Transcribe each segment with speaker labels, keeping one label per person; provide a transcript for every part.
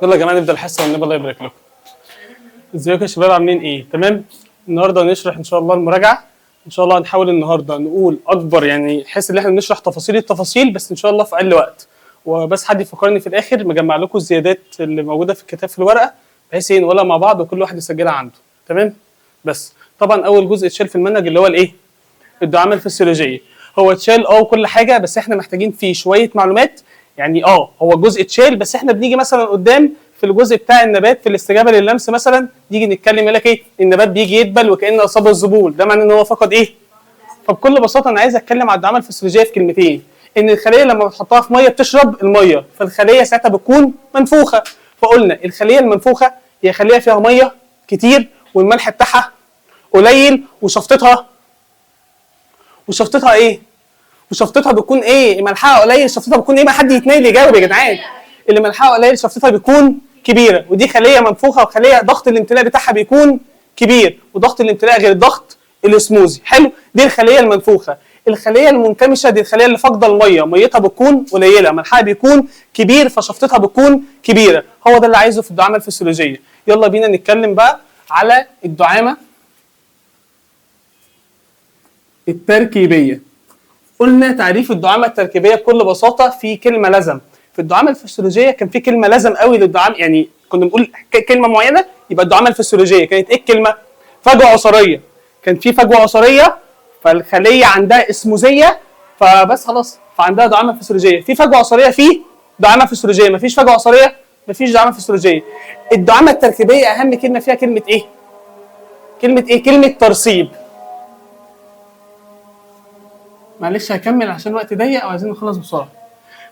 Speaker 1: يلا يا جماعه نبدا الحصه والنبي الله يبارك لكم. ازيكم يا شباب عاملين ايه؟ تمام؟ النهارده هنشرح ان شاء الله المراجعه. ان شاء الله هنحاول النهارده نقول اكبر يعني حيث ان احنا بنشرح تفاصيل التفاصيل بس ان شاء الله في اقل وقت. وبس حد يفكرني في الاخر مجمع لكم الزيادات اللي موجوده في الكتاب في الورقه بحيث ايه نقولها مع بعض وكل واحد يسجلها عنده. تمام؟ بس طبعا اول جزء اتشال في المنهج اللي هو الايه؟ الدعامه الفسيولوجيه. هو اتشال وكل حاجه بس احنا محتاجين فيه شويه معلومات. يعني هو جزء اتشال بس احنا بنيجي مثلا قدام في الجزء بتاع النبات في الاستجابه لللمس مثلا نيجي نتكلم يقول لك ايه النبات بيجي يدبل وكأن اصابه الذبول، ده معناه ان هو فقد ايه؟ فبكل بساطه انا عايز اتكلم على الدعامه الفسيولوجيه في كلمتين. ان الخليه لما بتحطها في ميه بتشرب الميه فالخليه ساعتها بتكون منفوخه. فقلنا الخليه المنفوخه هي خليه فيها ميه كتير والملح بتاعها قليل وشفطتها ايه؟ وشفطتها بتكون ايه؟ ملحها قليل شفطتها بتكون ايه؟ ما حد يتنيل يجاوب يا جدعان. اللي ملحها قليل شفطتها بتكون كبيره ودي خليه منفوخه وخليه ضغط الامتلاء بتاعها بيكون كبير وضغط الامتلاء غير الضغط الاسموزي. حلو؟ دي الخليه المنفوخه. الخليه المنكمشه دي الخليه اللي فاقده الميه، ميتها بتكون قليله، ملحها بيكون كبير فشفطتها بتكون كبيره. هو ده اللي عايزه في الدعامه الفسيولوجيه. يلا بينا نتكلم بقى على الدعامه التركيبيه. قلنا تعريف الدعامه التركيبيه بكل بساطه في كلمه لزم. في الدعامه الفسيولوجيه كان في كلمه لزم قوي للدعامه، يعني كنا بنقول كلمه معينه يبقى الدعامه الفسيولوجيه كانت ايه الكلمه؟ فجوه عصاريه. كان في فجوه عصاريه فالخليه عندها اسموزيه فبس خلاص فعندها دعامه فسيولوجيه. في فجوه عصاريه في دعامه فسيولوجيه، مفيش فجوه عصاريه مفيش دعامه فسيولوجيه. الدعامه التركيبيه اهم كلمه فيها كلمه ايه؟ كلمه ترسيب. معلش هكمل عشان وقت ضيق او عايزين نخلص بسرعه.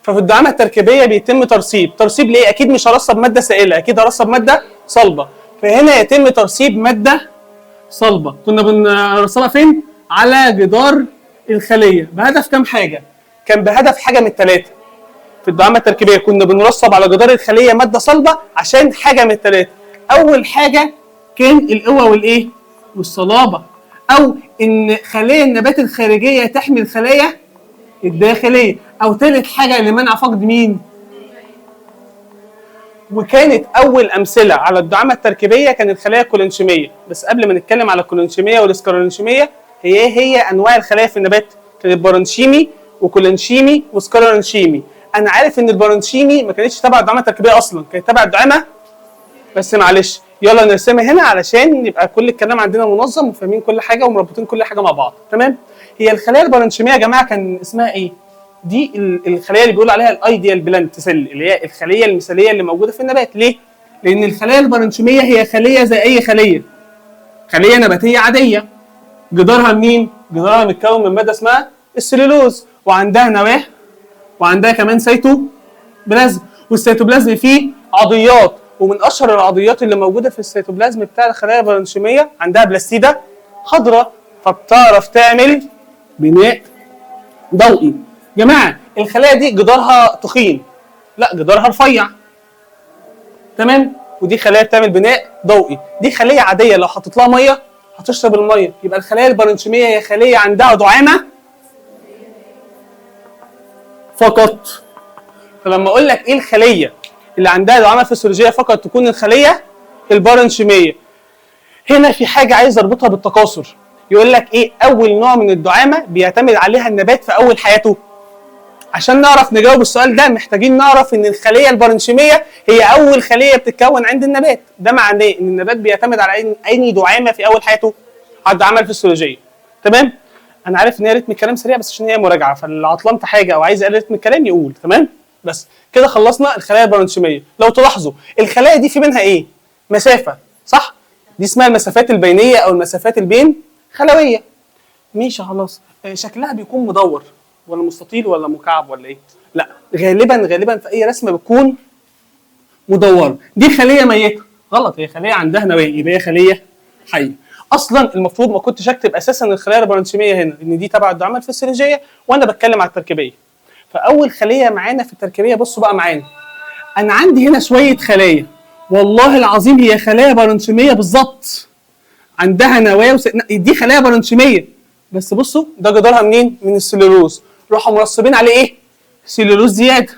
Speaker 1: ففي الدعامه التركيبيه بيتم ترسيب ليه؟ اكيد مش هرسب ماده سائله، اكيد هرسب ماده صلبه. فهنا يتم ترسيب ماده صلبه. كنا بنرسبها فين؟ على جدار الخليه بهدف كام حاجه؟ كان بهدف حاجه من الثلاثه. في الدعامه التركيبيه كنا بنرسب على جدار الخليه ماده صلبه عشان حاجه من الثلاثه. اول حاجه كان القوه والايه؟ والصلابه، او ان خلايا النبات الخارجيه تحمي الخلايا الداخليه، او ثالث حاجه لمنع فقد مين؟ وكانت اول امثله على الدعامه التركيبيه كانت الخلايا الكولينشيميه. بس قبل ما نتكلم على الكولينشيميه والسكارولينشيميه هي انواع الخلايا في النبات. كانت بارنشيمي وكولينشيمي وسكارولينشيمي. انا عارف ان البارنشيمي ما كانتش تبع الدعامه التركيبيه اصلا، كانت تبع الدعامه بس معلش يلا نرسمها هنا علشان يبقى كل الكلام عندنا منظم وفاهمين كل حاجه ومربطين كل حاجه مع بعض. تمام؟ هي الخلايا البارنشيميه يا جماعه كان اسمها ايه؟ دي الخلايا اللي بيقولوا عليها الايديال بلانت سيل، اللي هي الخليه المثاليه اللي موجوده في النبات. ليه؟ لان الخلايا البارنشيميه هي خليه زي اي خليه نباتيه عاديه. جدارها منين؟ جدارها متكون من ماده اسمها السليلوز، وعندها نواه وعندها كمان سيتوبلازم، والسيتوبلازم فيه عضيات، ومن اشهر العضيات اللي موجوده في السيتوبلازم بتاع الخلايا البارنشيميه عندها بلاستيده خضراء فبتعرف تعمل بناء ضوئي. جماعه الخلايا دي جدارها تخين، لا جدارها رفيع. تمام؟ ودي خلايا بتعمل بناء ضوئي. دي خليه عاديه لو حطيت لها ميه هتشرب الميه. يبقى الخلايا البارنشيميه هي خليه عندها دعامه فقط. فلما اقول لك ايه الخليه اللي عندها دعامه فسيولوجيه فقط تكون الخليه البارنشيميه. هنا في حاجه عايز اربطها بالتكاثر. يقول لك ايه اول نوع من الدعامه بيعتمد عليها النبات في اول حياته؟ عشان نعرف نجاوب السؤال ده محتاجين نعرف ان الخليه البارنشيميه هي اول خليه بتتكون عند النبات. ده معناه ان النبات بيعتمد على اي دعامه في اول حياته؟ على الدعامه الفسيولوجيه. تمام؟ انا عارف ان هي رتم الكلام سريع بس عشان هي مراجعه، فاللي عطلان في حاجه او عايز يقلل رتم الكلام يقول. تمام؟ بس كده خلصنا الخلايا البارنشيميه. لو تلاحظوا الخلايا دي في بينها ايه؟ مسافه، صح؟ دي اسمها المسافات البينيه او المسافات البين خلويه. ماشي خلاص. شكلها بيكون مدور ولا مستطيل ولا مكعب ولا ايه؟ لا غالبا في اي رسمه بتكون مدوره. دي خليه ميته. غلط، هي خليه عندها نواه يبقى هي خليه حيه. اصلا المفروض ما كنتش اكتب اساسا الخلايا البارنشيميه هنا ان دي تبع الدعامه الفسيولوجيه وانا بتكلم على التركيبيه. فاول خليه معانا في التركيبيه بصوا بقى معانا. انا عندي هنا شويه خلايا والله العظيم هي خلايا بارنشيميه بالظبط. عندها نواه دي خلايا بارنشيميه بس بصوا ده جدارها منين؟ من السليلوز. راحوا مرسبين عليه ايه؟ سليلوز زياده.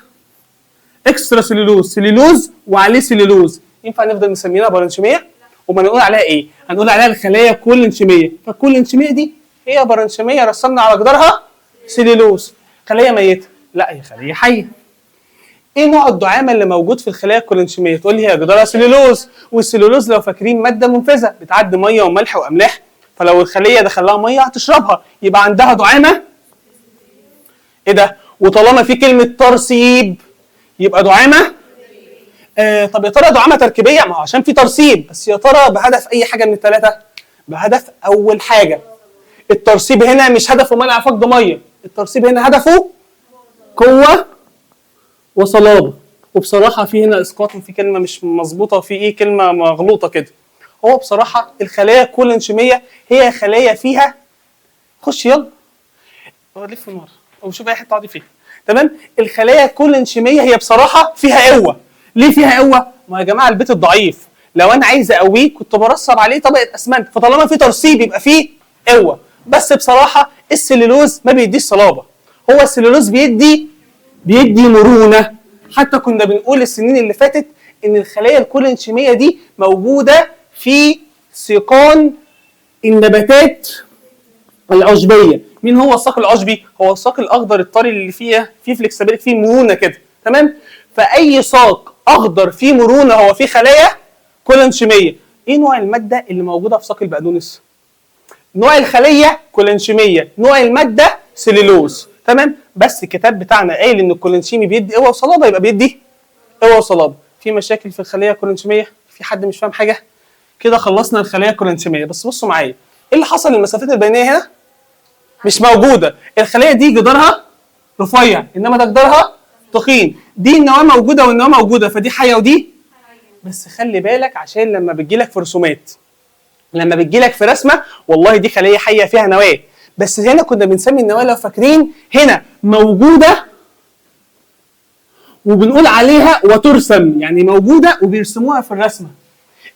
Speaker 1: اكسترا سيلولوز، سيلولوز وعليه سيلولوز، ينفع نفضل نسميها بارنشيميه؟ وما نقول عليها ايه؟ هنقول عليها الخلايا كولنشيميه. فالكولنشيميه دي هي بارنشيميه رسمنا على جدارها سيلولوز. خليه ميته؟ لا، هي خليه حيه. ايه نوع الدعامه اللي موجود في الخلايا الكولنشيميه؟ تقول لي هي جدارها سيلولوز، والسيلولوز لو فاكرين ماده منفذه بتعدي ميه وملح واملاح، فلو الخليه دخل لها ميه هتشربها، يبقى عندها دعامه. ايه ده؟ وطالما في كلمه ترسيب يبقى دعامه. طب يا ترى دعامه تركيبيه؟ ما هو عشان في ترسيب، بس يا ترى بهدف اي حاجه من الثلاثه؟ بهدف اول حاجه. الترسيب هنا مش هدفه منع فقد ميه، الترسيب هنا هدفه قوه وصلابه. وبصراحه في هنا اسقاط وفي كلمه مش مظبوطه وفي ايه كلمه مغلوطه كده. هو بصراحه الخلايا الكولنشيميه هي خلايا فيها، خش يلا لف النار او شوف اي حته تقعدي فيها، تمام؟ الخلايا الكولنشيميه هي بصراحه فيها قوه. ليه فيها قوه؟ ما يا جماعه البيت الضعيف لو انا عايز اقويه كنت برصب عليه طبقه اسمنت، فطالما في ترسيب يبقى فيه قوه. بس بصراحه السليلوز ما بيديش صلابه، هو السليلوز بيدي مرونه. حتى كنا بنقول السنين اللي فاتت ان الخلايا الكولنشيميه دي موجوده في سيقان النباتات العشبيه. مين هو الساق العشبي؟ هو الساق الاخضر الطري اللي فيه فلكسبيليتي، فيه مرونه كده، تمام؟ فاي ساق اخضر فيه مرونه هو فيه خلايا كولنشيميه. ايه نوع الماده اللي موجوده في ساق البقدونس؟ نوع الخليه كولنشيميه، نوع الماده سليلوز، تمام؟ بس الكتاب بتاعنا قايل ان الكولنشيمي بيدي قوه وصلابه، يبقى بيدي قوه وصلابه. في مشاكل في الخليه الكولنشيميه؟ في حد مش فاهم حاجه؟ كده خلصنا الخليه الكولنشيميه. بس بصوا معايا، ايه اللي حصل؟ المسافات البينيه هنا مش موجوده، الخليه دي جدارها رفيع انما ده جدارها تخين، دي النواه موجوده والنواه موجوده، فدي حيه ودي. بس خلي بالك عشان لما بتجيلك في رسومات، لما بتجيلك في رسمه، والله دي خليه حيه فيها نواه، بس هنا كنا بنسمي النواه لو فاكرين هنا موجوده وبنقول عليها وترسم، يعني موجوده وبيرسموها في الرسمه.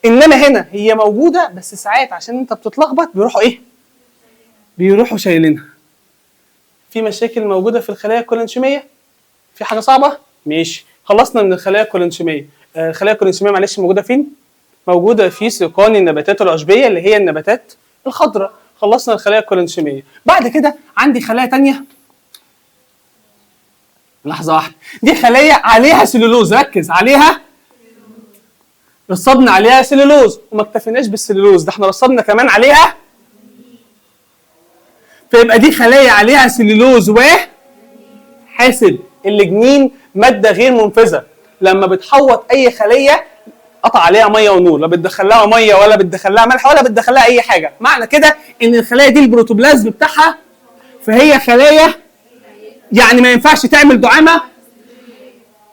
Speaker 1: انما هنا هي موجوده بس ساعات عشان انت بتتلخبط بيروحوا ايه؟ بيروحوا شايلينها. في مشاكل موجوده في الخلايا الكولنشيميه؟ في حاجه صعبه؟ ماشي، خلصنا من الخلايا الكولنشيميه. الخلايا الكولنشيميه معلش موجوده فين؟ موجوده في سيقان النباتات العشبيه اللي هي النباتات الخضراء. خلصنا الخلايا الكولنشيميه. بعد كده عندي خلايا ثانيه، لحظه واحده، دي خلايا عليها سلولوز، ركز عليها، رصبنا عليها سلولوز وما اكتفيناش بالسلولوز، ده احنا رصبنا كمان عليها، فيبقى دي خلايا عليها سلولوز وحاسب. اللجنين ماده غير منفذه، لما بتحوط اي خليه قطع عليها ميه ونور، لا بتدخل لها ميه ولا بتدخل لها ملح ولا بتدخل لها اي حاجه. معنى كده ان الخلايا دي البروتوبلازم بتاعها، فهي خلايا يعني ما ينفعش تعمل دعامه.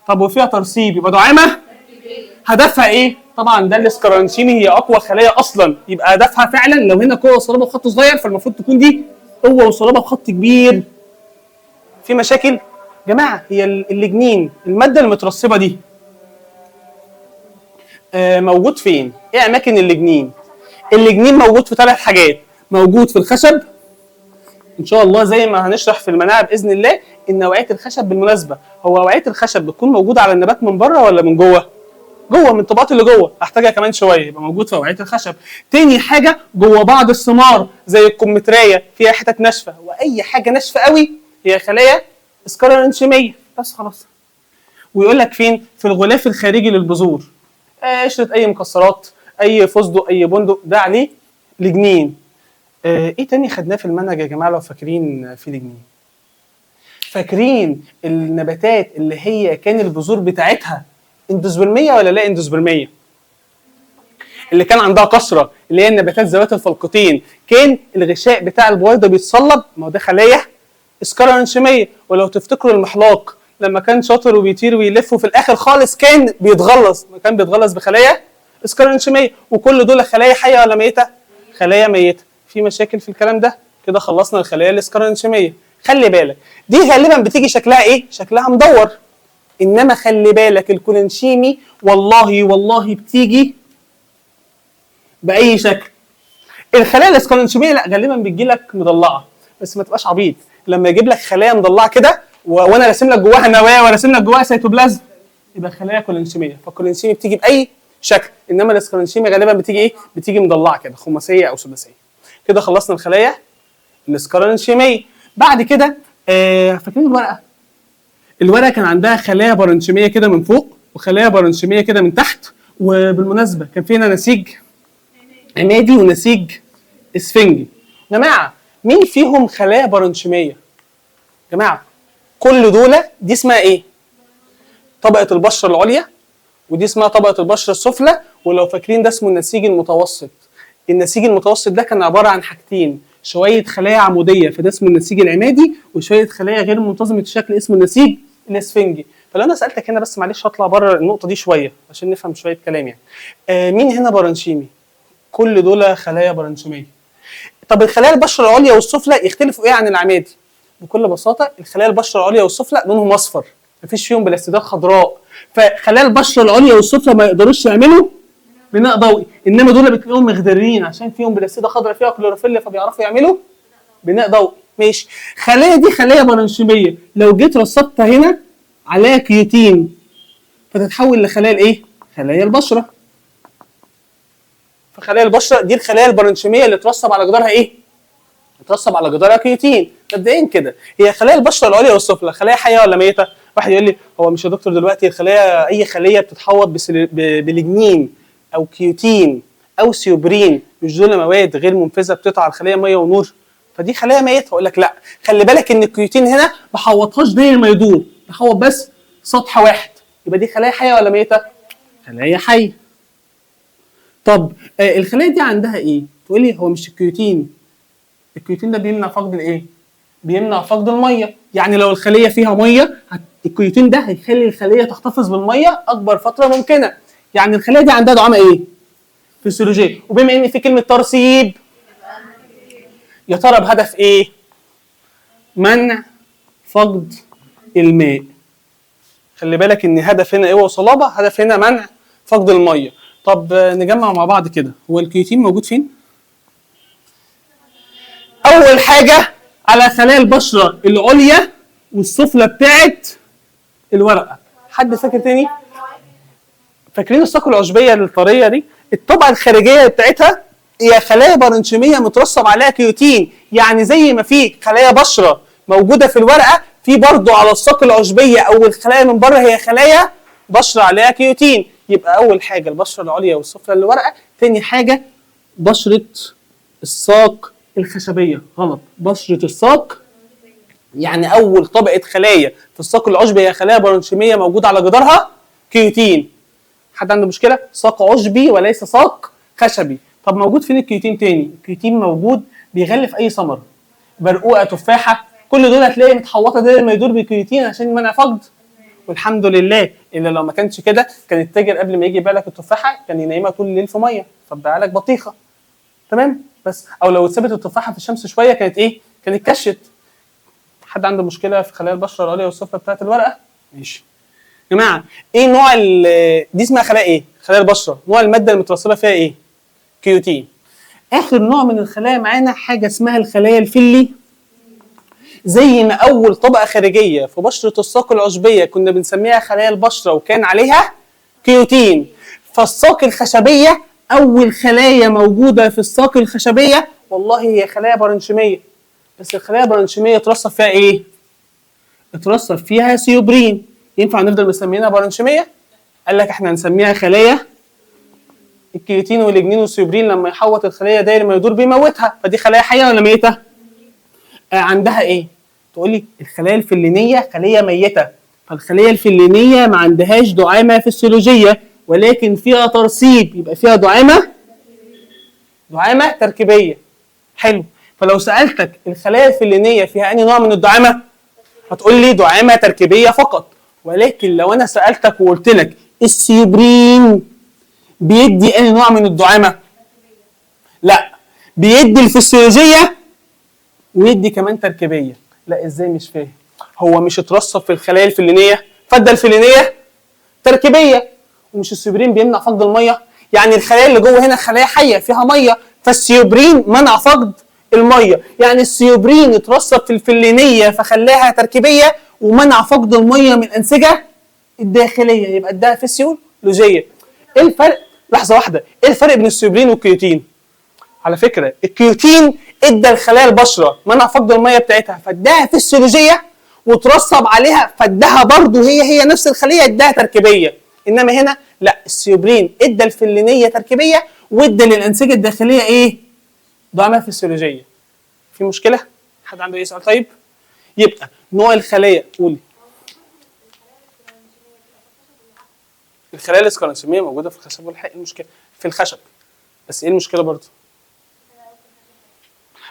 Speaker 1: طب وفيها ترسيب يبقى دعامه؟ هدفها ايه؟ طبعا ده الاسكرانشيمي، هي اقوى خلايا اصلا، يبقى هدفها فعلا لو هنا قوه وصلابه بخط صغير فالمفروض تكون دي قوه وصلابه بخط كبير. في مشاكل؟ جماعه هي اللجنين الماده المترسبه دي موجود فين؟ ايه اماكن اللجنين؟ اللجنين موجود في 3 حاجات، موجود في الخشب ان شاء الله زي ما هنشرح في المناعه باذن الله. ان نوعيه الخشب بالمناسبه، هو نوعيه الخشب بتكون موجوده على النبات من بره ولا من جوه؟ جوه، من الطبقات اللي جوه، هحتاجها كمان شويه، يبقى موجود في نوعيه الخشب. تاني حاجه جوه بعض الثمار زي الكمثريه فيها حتت ناشفه، واي حاجه ناشفه قوي هي خلايا اسكرانشيميه. بس خلاص. ويقول لك فين؟ في الغلاف الخارجي للبذور. قشره اي مكسرات، اي فستق، اي بندق، ده عليه لجنين. ايه تاني خدناه في المنهج يا جماعه لو فاكرين في لجنين؟ فاكرين النباتات اللي هي كان البذور بتاعتها اندوسبرميه ولا لا اندوسبرميه؟ اللي كان عندها كسره، اللي هي النباتات ذوات الفلقتين، كان الغشاء بتاع البويضه بيتصلب، ما هو ده خلايا اسكرانشيميه. ولو تفتكروا المحلاق لما كان شاطر وبيطير ويلف وفي الاخر خالص كان بيتغلظ، كان بيتغلظ بخلايا اسكرانشيميه. وكل دول خلايا حيه ولا ميته؟ خلايا ميته. في مشاكل في الكلام ده؟ كده خلصنا الخلايا الاسكرانشيميه. خلي بالك دي غالبا بتيجي شكلها ايه؟ شكلها مدور. انما خلي بالك الكولنشيمي والله بتيجي باي شكل. الخلايا الاسكرانشيميه لا غالبا بتجي لك مضلعه، بس ما تبقاش عبيط لما يجيب لك خلايا مضلعه كده وانا راسم لك جواها نواه وراسم لك جواها سيتوبلازم. يبقى خلايا كولينشيميه. فالكولينشيمي بتيجي باي شكل، انما الاسكلينشيمي غالبا بتيجي ايه؟ بتيجي مضلعه كده، خماسيه او سداسيه. كده خلصنا الخلايا الاسكلينشيميه. بعد كده فاكرين الورقه؟ الورقه كان عندها خلايا بارنشيميه كده من فوق وخلايا بارنشيميه كده من تحت، وبالمناسبه كان فينا نسيج عمادي ونسيج اسفنجي. جماعه مين فيهم خلايا بارنشيميه؟ جماعه كل دول دي اسمها ايه؟ طبقه البشره العليا، ودي اسمها طبقه البشره السفلى، ولو فاكرين ده اسمه النسيج المتوسط. النسيج المتوسط ده كان عباره عن حاجتين، شويه خلايا عموديه فده اسمه النسيج العمادي، وشويه خلايا غير منتظمه الشكل اسمه النسيج الاسفنجي. فلو انا سالتك هنا، بس معلش هطلع بره النقطه دي شويه عشان نفهم شويه كلام يعني. مين هنا بارنشيمي؟ كل دول خلايا بارنشيميه. طب الخلايا البشره العليا والسفلى يختلفوا ايه عن العمادي؟ بكل بساطه الخلايا البشره العليا والسفلى لونهم اصفر، مفيش فيهم بلاستيدات خضراء، فخلايا البشره العليا والسفلى ما يقدروش يعملوا بناء ضوئي، انما دول بتلاقيهم مخضرين عشان فيهم بلاستيده خضراء فيها كلوروفيل فبيعرفوا يعملوا بناء ضوئي. ماشي، خلايا دي خلايا بارنشيميه، لو جيت رصدتها هنا عليها كيوتين فتتحول لخلايا الايه؟ خلايا البشره. فخلايا البشره دي الخلايا البارنشيميه اللي اترسب على جدارها ايه؟ اترسب على جدارها كيوتين. مبدئيا كده هي خلايا البشره العليا والسفلى خلايا حيه ولا ميته؟ واحد يقول لي هو مش يا دكتور دلوقتي الخلايا اي خليه بتتحوط بليجنين او كيوتين او سيوبرين، مش دول مواد غير منفذه بتقطع الخليه ميه ونور؟ فدي خلايا ميته. اقول لك لا، خلي بالك ان الكيوتين هنا ما بحوطهاش داير ما يدور، بحوط بس سطح واحد. يبقى دي خلايا حيه ولا ميته؟ خلايا حيه. طب الخلايا دي عندها ايه؟ تقول لي هو مش الكيوتين ده بيمنع فقد الايه؟ بيمنع فقد الميه. يعني لو الخليه فيها ميه الكيوتين ده هيخلي الخليه تحتفظ بالميه اكبر فتره ممكنه. يعني الخليه دي عندها دعامه ايه؟ فسيولوجيه. وبما ان في كلمه ترسيب، يا ترى بهدف ايه؟ منع فقد الماء. خلي بالك ان هدف هنا ايه وصلابه؟ هدف هنا منع فقد الميه. طب نجمع مع بعض كده، هو الكيوتين موجود فين؟ اول حاجه على خلايا البشره العليا والسفلى بتاعت الورقه. حد فاكر تاني؟ فاكرين الساق العشبيه الطريه دي؟ الطبقه الخارجيه بتاعتها هي خلايا بارنشيميه مترسب عليها كيوتين. يعني زي ما في خلايا بشره موجوده في الورقه، في برضه على الساق العشبيه او الخلايا من بره هي خلايا بشره عليها كيوتين. يبقى اول حاجه البشره العليا والسفلى للورقه. تاني حاجه بشره الساق الخشبيه. غلط، بشره الساق. يعني اول طبقه خلايا في الساق العشبي هي خلايا بارنشيميه موجوده على جدارها كيوتين. حد عنده مشكله؟ ساق عشبي وليس ساق خشبي. طب موجود فين الكيوتين تاني؟ الكيوتين موجود بيغلف اي ثمر، برقوقه، تفاحه، كل دول هتلاقي متحوطه دايما ما يدور بالكيوتين عشان منع فقد. والحمد لله، الا لو ما كانش كده كان التاجر قبل ما يجي يبيع لك التفاحه كان ينيمها طول الليل في ميه فبيع لك بطيخه. تمام؟ بس او لو اتثبت التفاحه في الشمس شويه كانت ايه؟ كانت كشت. حد عنده مشكله في خلايا البشره العليا والسفلى بتاعت الورقه؟ ماشي. يا جماعه ايه نوع دي اسمها خلايا ايه؟ خلايا البشره. نوع الماده المترسبه فيها ايه؟ كيوتين. اخر نوع من الخلايا معانا حاجه اسمها الخلايا الفيلي. زي ما اول طبقه خارجيه في بشره الساق العشبيه كنا بنسميها خلايا البشره وكان عليها كيوتين، فالساق الخشبيه اول خلايا موجوده في الساق الخشبيه والله هي خلايا بارنشيميه. بس الخلايا البارنشيميه اترسب فيها ايه؟ اترسب فيها سيوبرين. ينفع نفضل مسمينها بارنشيميه؟ قال لك احنا هنسميها خلايا الكيوتين والليجنين والسيوبرين لما يحوط الخليه داير ما يدور بيموتها. فدي خلايا حيه ولا ميته؟ عندها ايه؟ تقول لي الخلايا الفلينيه خليه ميته. فالخليه الفلينيه ما عندهاش دعامه فسيولوجيه ولكن فيها ترسيب، يبقى فيها دعامه تركيبيه. حلو. فلو سالتك الخلايا الفلينيه فيها انهي نوع من الدعامه؟ هتقول لي دعامه تركيبيه فقط. ولكن لو انا سالتك وقلت لك السيوبرين بيدي انهي نوع من الدعامه؟ لا، بيدي الفسيولوجيه ويدي كمان تركيبيه. لا ازاي؟ مش فاهم. هو مش اترسب في الخلايا الفلينيه فده الفلينيه تركيبيه، ومش السيوبرين بيمنع فقد الميه؟ يعني الخلايا اللي جوه هنا خلايا حيه فيها ميه، فالسيوبرين منع فقد الميه. يعني السيوبرين اترسب في الفلينيه فخلاها تركيبيه ومنع فقد الميه من الانسجه الداخليه يبقى اداها فسيولوجيه. ايه الفرق؟ لحظه واحده، ايه الفرق بين السيوبرين والكيوتين؟ على فكره الكيوتين ادى الخلايا البشره منع فقد الميه بتاعتها فاداها فسيولوجيه وترسب عليها فاداها برضه هي نفس الخليه اداها تركيبيه. انما هنا لا، السيوبرين ادى الفلينيه تركيبيه وادى للانسجه الداخليه ايه؟ دعامه فسيولوجيه. في مشكله؟ حد عنده اي سؤال؟ طيب يبقى نوع الخلايا، قولي. الخلايا الاسكرانسيميه موجوده في الخشب والحق، المشكله في الخشب، بس ايه المشكله برضه؟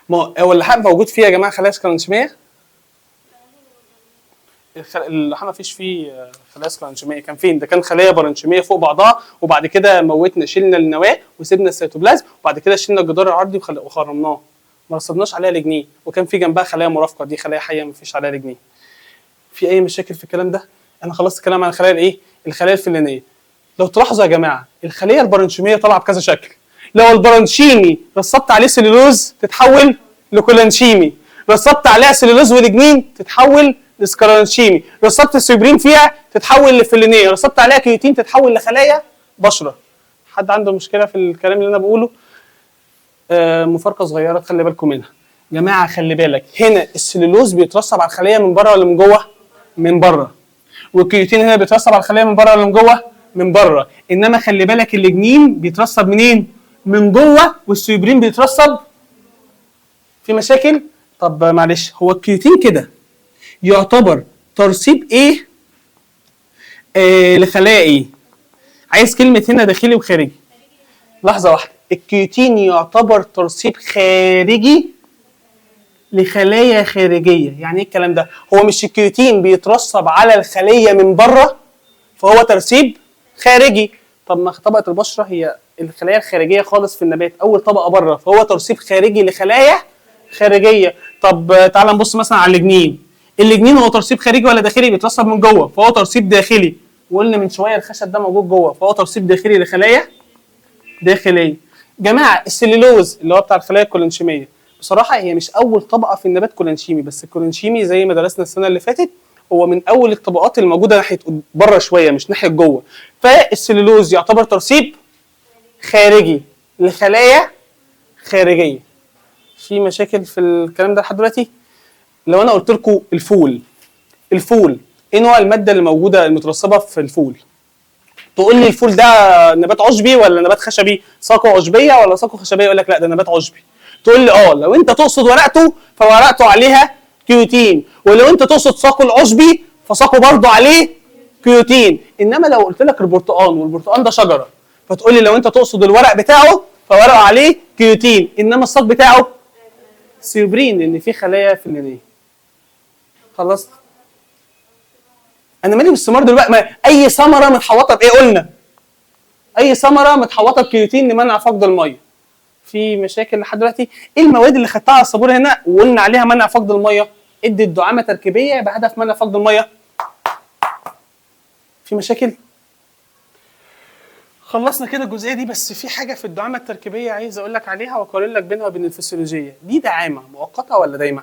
Speaker 1: ما هو اللحاف موجود فيه يا جماعه خلايا اسكرانسيميه. اللحاف ما فيش فيه خلايا اسكرانسيميه، كان فين؟ ده كان خلايا برانشيميه فوق بعضها، وبعد كده موتنا شلنا النواه وسيبنا السيتوبلازم، وبعد كده شلنا الجدار العرضي وخرمناه، ما رصدناش عليها لجنين، وكان في جنبها خلايا مرافقه، دي خلايا حيه ما فيش عليها لجنين. في اي مشاكل في الكلام ده؟ انا خلصت الكلام عن الخلايا الايه؟ الخلايا الفلينيه. لو تلاحظوا يا جماعه الخليه البرانشيميه طالعه بكذا شكل. لو البرانشيمي رصبت عليه سليلوز تتحول لكولانشيمي، رصبت عليها سليلوز ولجنين تتحول لسكرانشيمي، رصبت السيبرين فيها تتحول لفلينيه، رصبت عليها كيوتين تتحول لخلايا بشره. حد عنده مشكله في الكلام اللي انا بقوله؟ مفارقه صغيره تخلي بالكم منها. جماعه خلي بالك، هنا السليلوز بيترسب على الخليه من بره ولا من جوه؟ من بره. والكيوتين هنا بيترسب على الخليه من بره ولا من جوه؟ من بره. انما خلي بالك اللجنين بيترسب منين؟ من جوه، والسيبرين بيترسب. في مشاكل؟ طب معلش، هو الكيوتين كده يعتبر ترسيب ايه؟ لخلايا ايه؟ عايز كلمه هنا داخلي وخارجي. لحظه واحده، الكيوتين يعتبر ترسيب خارجي لخلايا خارجيه. يعني ايه الكلام ده؟ هو مش الكيوتين بيترسب على الخليه من بره فهو ترسيب خارجي. طب ما طبقه البشره هي الخلايا الخارجيه خالص في النبات، اول طبقه بره، فهو ترسيب خارجي لخلايا خارجيه. طب تعال نبص مثلا على اللجنين. اللجنين هو ترسيب خارجي ولا داخلي؟ بيترسب من جوه فهو ترسيب داخلي. وقلنا من شويه الخشب ده موجود جوه فهو ترسيب داخلي لخلايا داخليه. جماعه السليلوز اللي هو بتاع الخلايا الكولانشيميه، بصراحه هي مش اول طبقه في النبات كولانشيمي، بس الكولانشيمي زي ما درسنا السنه اللي فاتت هو من اول الطبقات اللي موجوده ناحيه بره شويه مش ناحيه جوه. فالسليلوز يعتبر ترسيب خارجي لخلايا خارجيه. في مشاكل في الكلام ده لحد دلوقتي؟ لو انا قلت لكم الفول ايه نوع الماده اللي موجوده المترسبه في الفول؟ تقول لي الفول ده نبات عشبي ولا نبات خشبي؟ ساقه عشبيه ولا ساقه خشبيه؟ يقول لك لا ده نبات عشبي. تقول لي لو انت تقصد ورقته فورقته عليها كيوتين، ولو انت تقصد ساقه العشبي فساقه برضه عليه كيوتين. انما لو قلت لك البرتقال والبرتقال ده شجره فتقول لي لو انت تقصد الورق بتاعه فورقه عليه كيوتين، انما الساق بتاعه سيبرين لان فيه خلايا فلينيه. خلصت؟ انا مالي بالثمار دلوقتي؟ ما اي ثمره متحوطه بايه؟ قلنا اي ثمره متحوطه بكيوتين لمنع فقد الميه. في مشاكل لحد دلوقتي؟ ايه المواد اللي خدتها على السبوره هنا وقلنا عليها منع فقد الميه؟ ادت دعامه تركيبيه بهدف منع فقد الميه. في مشاكل؟ خلصنا كده الجزئيه دي، بس في حاجه في الدعامه التركيبيه عايز اقول لك عليها واقارن لك بينها وبين الفسيولوجيه. دي دعامه مؤقته ولا دايمه؟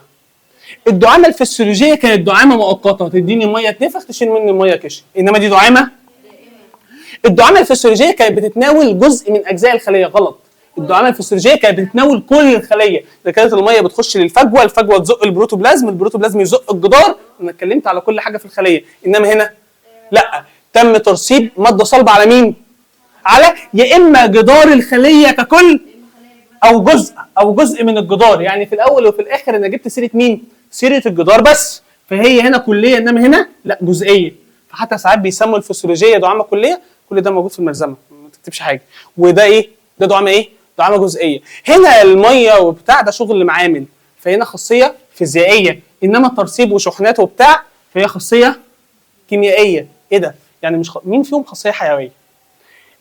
Speaker 1: الدعامه الفسيولوجيه كانت دعامه مؤقته، تديني ميه تنفخ تشيل مني الميه كشف، انما دي دعامه. الدعامه الفسيولوجيه كانت بتتناول جزء من اجزاء الخليه. غلط، الدعامه الفسيولوجيه كانت بتتناول كل الخليه. ده كانت الميه بتخش للفجوه، الفجوه تزق البروتوبلازم، البروتوبلازم يزق الجدار. انا اتكلمت على كل حاجه في الخليه. انما هنا لا، تم ترسيب ماده صلبه على مين؟ على يا اما جدار الخليه ككل او جزء من الجدار. يعني في الاول وفي الاخر انا جبت سيره مين؟ سيره الجدار بس. فهي هنا كليه انما هنا لا، جزئيه. فحتى ساعات بيسموا الفسيولوجيه دعامه كليه. كل ده موجود في الملزمه، ما تكتبش حاجه. وده ايه؟ ده دعامه ايه؟ دعامه جزئيه. هنا الميه وبتاع ده شغل معامل، فهنا خاصيه فيزيائيه. انما الترسيب وشحنات وبتاع فهي خاصيه كيميائيه. ايه ده؟ يعني مش مين فيهم خاصيه حيويه؟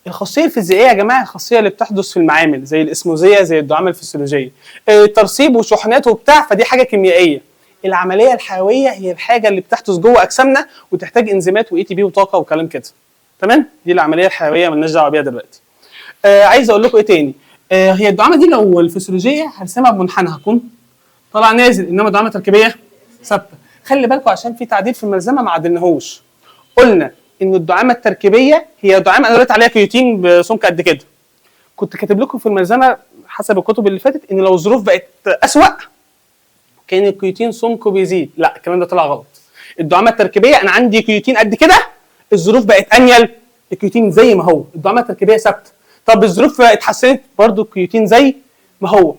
Speaker 1: الخاصيه الفيزيائيه يا جماعه الخاصيه اللي بتحدث في المعامل زي الاسموزيه زي الدعامه الفسيولوجيه. ترسيب وشحنات وبتاع فدي حاجه كيميائيه. العمليه الحيويه هي الحاجه اللي بتحدث جوه اجسامنا وتحتاج انزيمات واي تي بي وطاقه وكلام كده. تمام؟ دي العمليه الحيويه مالناش دعوه بيها دلوقتي. عايز اقول لكم ايه تاني؟ هي الدعامه دي لو الفسيولوجيه هرسمها بمنحنى هكون طالع نازل، انما الدعامه التركيبيه ثابته. خلي بالكم عشان في تعديل في الملزمه ما عدلناهوش. قلنا ان الدعامه التركيبيه هي دعامه انا قلت عليها كيوتين بسمك قد كده. كنت كاتب لكم في الملزمه حسب الكتب اللي فاتت ان لو الظروف بقت اسوأ كان الكيوتين سمكه بيزيد. لا، الكلام ده طلع غلط. الدعامه التركيبيه انا عندي كيوتين قد كده، الظروف بقت انيل، الكيوتين زي ما هو، الدعامه التركيبيه ثابته. طب الظروف اتحسنت، برضو الكيوتين زي ما هو.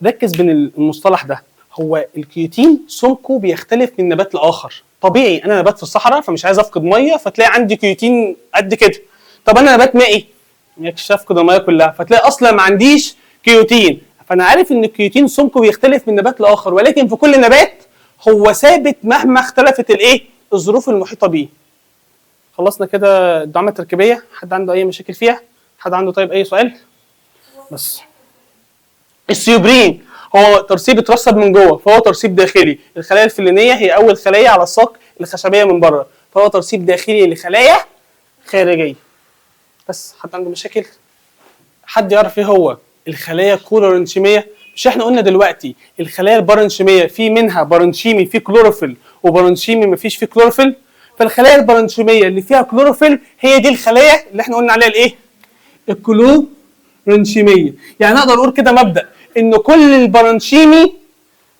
Speaker 1: ركز بين المصطلح ده. هو الكيوتين سمكه بيختلف من نبات لاخر. طبيعي انا نبات في الصحراء فمش عايز افقد ميه فتلاقي عندي كيوتين قد كده. طب انا نبات مائي مش هفقد الميه كلها فتلاقي اصلا ما عنديش كيوتين. فانا عارف ان الكيوتين سمكه بيختلف من نبات لاخر، ولكن في كل نبات هو ثابت مهما اختلفت الظروف المحيطه بيه. خلصنا كده الدعامه التركيبيه. حد عنده اي مشاكل فيها؟ حد عنده طيب اي سؤال؟ بس السيوبرين هو ترسيب اترسب من جوه فهو ترسيب داخلي. الخلايا الفلينيه هي اول خلايا على الساق الخشبيه من بره، فهو ترسيب داخلي لخلايا خارجيه. بس حد عنده مشاكل؟ حد يعرف ايه هو الخلايا الكلورنشيميه؟ مش احنا قلنا دلوقتي الخلايا البارنشيميه في منها بارنشيمي فيه كلوروفيل وبارنشيمي مفيش فيه كلوروفيل. فالخلايا البارنشيميه اللي فيها كلوروفيل هي دي الخلايا اللي احنا قلنا عليها الايه؟ الكلورنشيميه. يعني نقدر نقول كده مبدا ان كل البارنشيمي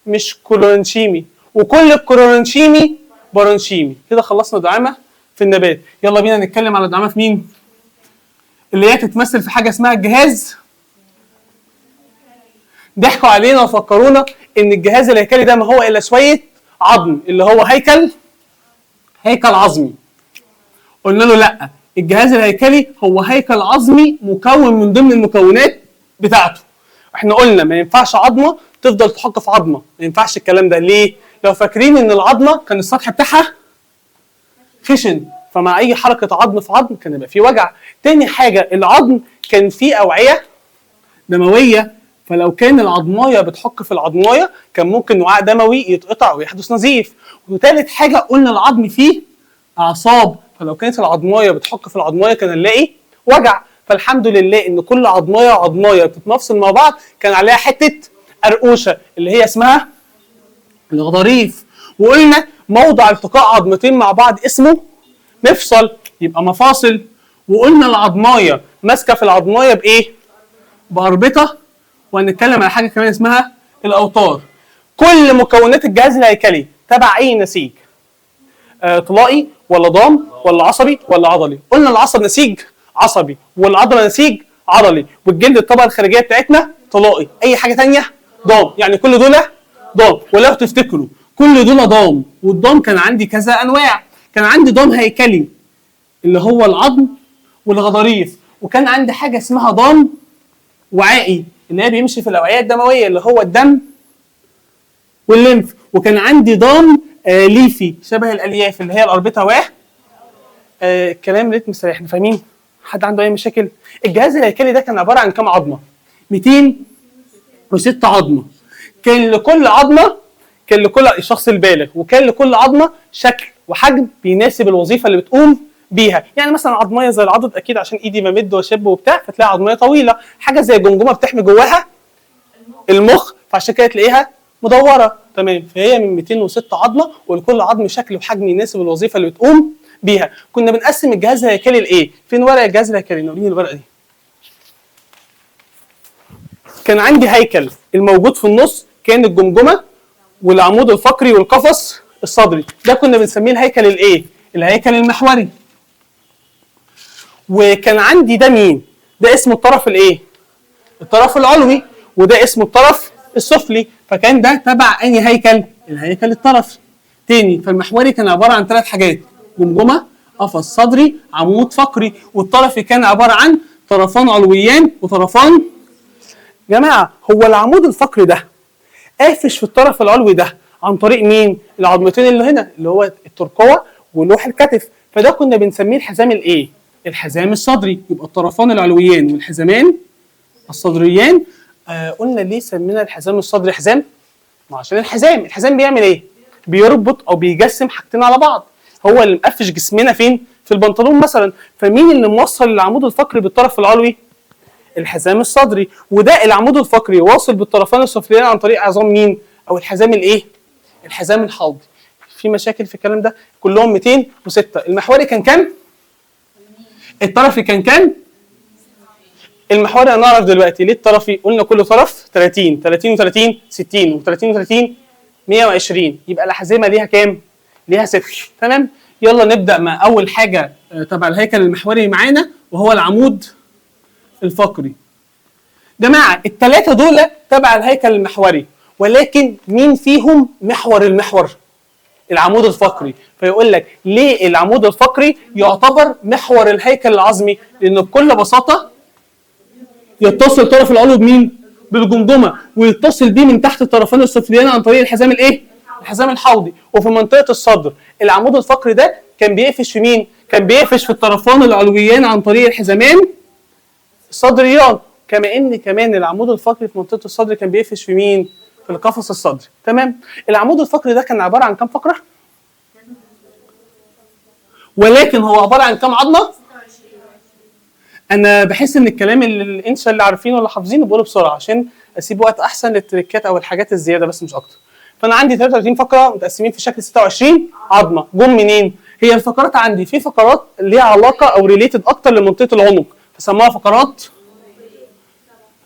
Speaker 1: مش كلورنشيمي وكل الكلورنشيمي بارنشيمي. كده خلصنا دعامه في النبات. يلا بينا نتكلم على دعامه في مين؟ اللي هي تتمثل في حاجه اسمها الجهاز. ضحكوا علينا وفكرونا ان الجهاز الهيكلي ده ما هو الا شويه عظم اللي هو هيكل عظمي. قلنا له لا، الجهاز الهيكلي هو هيكل عظمي مكون من ضمن المكونات بتاعته. احنا قلنا ما ينفعش عظمه تفضل تحك في عظمه، ما ينفعش الكلام ده. ليه؟ لو فاكرين ان العظمه كان السطح بتاعها خشن، فمع اي حركه عظم في عظم كان يبقى فيه وجع. تاني حاجه العظم كان فيه اوعيه دمويه، فلو كان العظمايه بتحك في العظمايه كان ممكن وعاء دموي يتقطع ويحدث نزيف. وثالث حاجه قلنا العظم فيه اعصاب، فلو كانت العظمايه بتحك في العظمايه كان نلاقي وجع. فالحمد لله ان كل عظمايه وعظمايه بتتمفصل مع بعض كان عليها حته قرقوشه اللي هي اسمها الغضاريف. وقلنا موضع التقاء عظمتين مع بعض اسمه مفصل، يبقى مفاصل. وقلنا العظمايه ماسكه في العظمايه بايه؟ باربطه. وهنتكلم على حاجه كمان اسمها الاوتار. كل مكونات الجهاز الهيكلي تبع اي نسيج؟ طلائي ولا ضام ولا عصبي ولا عضلي؟ قلنا العصب نسيج عصبي والعضله نسيج عضلي والجلد الطبقه الخارجيه بتاعتنا طلائي. اي حاجه ثانيه ضام. يعني كل دول ضام. ولو تفتكروا كل دول ضام، والضام كان عندي كذا انواع. كان عندي ضام هيكلي اللي هو العظم والغضاريف، وكان عندي حاجه اسمها ضام وعائي اللي هي بيمشي في الاوعيه الدمويه اللي هو الدم والليمف. وكان عندي ضام ليفي شبه الالياف اللي هي الاربطه كلام ريتم سريع. احنا فاهمين؟ حد عنده اي مشاكل؟ الجهاز الهيكلي ده كان عباره عن كام عظمه؟ 206 عظمه. كان لكل الشخص البالغ وكان لكل عظمه شكل وحجم بيناسب الوظيفه اللي بتقوم بيها. يعني مثلا عظميه زي العضد اكيد عشان ايدي بمد واشب وبتاع فتلاقي عظميه طويله. حاجه زي الجمجمه بتحمي جواها المخ فعشان كده تلاقيها مدوره. تمام. فهي من 206 عظمه ولكل عظم شكل وحجم يناسب الوظيفه اللي بتقوم بيها. كنا بنقسم الجهاز الهيكلي لايه؟ فين ورق الجهاز الهيكلي؟ نوريني الورقه دي. كان عندي هيكل الموجود في النص كان الجمجمه والعمود الفقري والقفص الصدري. ده كنا بنسميه الهيكل الايه؟ الهيكل المحوري. وكان عندي ده مين؟ ده اسمه الطرف الايه؟ الطرف العلوي. وده اسمه الطرف السفلي. فكان ده تبع انهي هيكل؟ الهيكل الطرفي. تاني، فالمحوري كان عباره عن 3 حاجات: جمجمه، قفص صدري، عمود فقري. والطرفي كان عباره عن طرفان علويان وطرفان. جماعه هو العمود الفقري ده قافش في الطرف العلوي ده عن طريق مين؟ العظمتين اللي هنا اللي هو الترقوه ولوح الكتف. فده كنا بنسميه الحزام الايه؟ الحزام الصدري. يبقى الطرفان العلويان والحزامان الصدريان. قلنا ليه سمينا الحزام الصدري حزام؟ ما عشان الحزام بيعمل ايه؟ بيربط او بيجسم حاجتين على بعض. هو اللي مقفش جسمنا فين؟ في البنطلون مثلا. فمين اللي موصل العمود الفقري بالطرف العلوي؟ الحزام الصدري. وده العمود الفقري واصل بالطرفان السفليين عن طريق عظام مين؟ او الحزام الايه؟ الحزام الحوضي. في مشاكل في الكلام ده؟ كلهم 206. المحوري كان كام؟ الطرفي كان كام؟ المحوري هنعرف دلوقتي ليه الطرفي. قلنا كل طرف 30 30 و30 60 و30 و30 120. يبقى الأحزمة ليها كام؟ ليها 6. تمام؟ يلا نبدأ مع أول حاجة تبع الهيكل المحوري معانا وهو العمود الفقري. جماعة الثلاثة دول تبع الهيكل المحوري، ولكن مين فيهم محور المحور؟ العمود الفقري. فيقول لك ليه العمود الفقري يعتبر محور الهيكل العظمي؟ لأنه بكل بساطة يتصل الطرف العلوي بمين؟ بالجمجمة، ويتصل بيه من تحت الطرفين السفليين عن طريق الحزام الايه؟ الحزام الحوضي. وفي منطقة الصدر العمود الفقري ده كان بيقفش في مين؟ كان بيقفش في الطرفان العلويين عن طريق الحزامين الصدريان. كما ان كمان العمود الفقري في منطقة الصدر كان بيقفش في مين؟ في القفص الصدري. تمام؟ العمود الفقري ده كان عبارة عن كام فقرة؟ ولكن هو عبارة عن كام عظمة؟ انا بحس ان الكلام اللي الانشا اللي عارفينه ولا حافظينه بقوله بسرعه عشان اسيب وقت احسن للتريكات او الحاجات الزياده بس مش اكتر. فانا عندي 33 فقره متقسمين في شكل 26 عظمه. جم منين؟ هي الفقرات عندي في فقرات ليها علاقه او ريليتد اكتر لمنطقه العنق فسموها فقرات.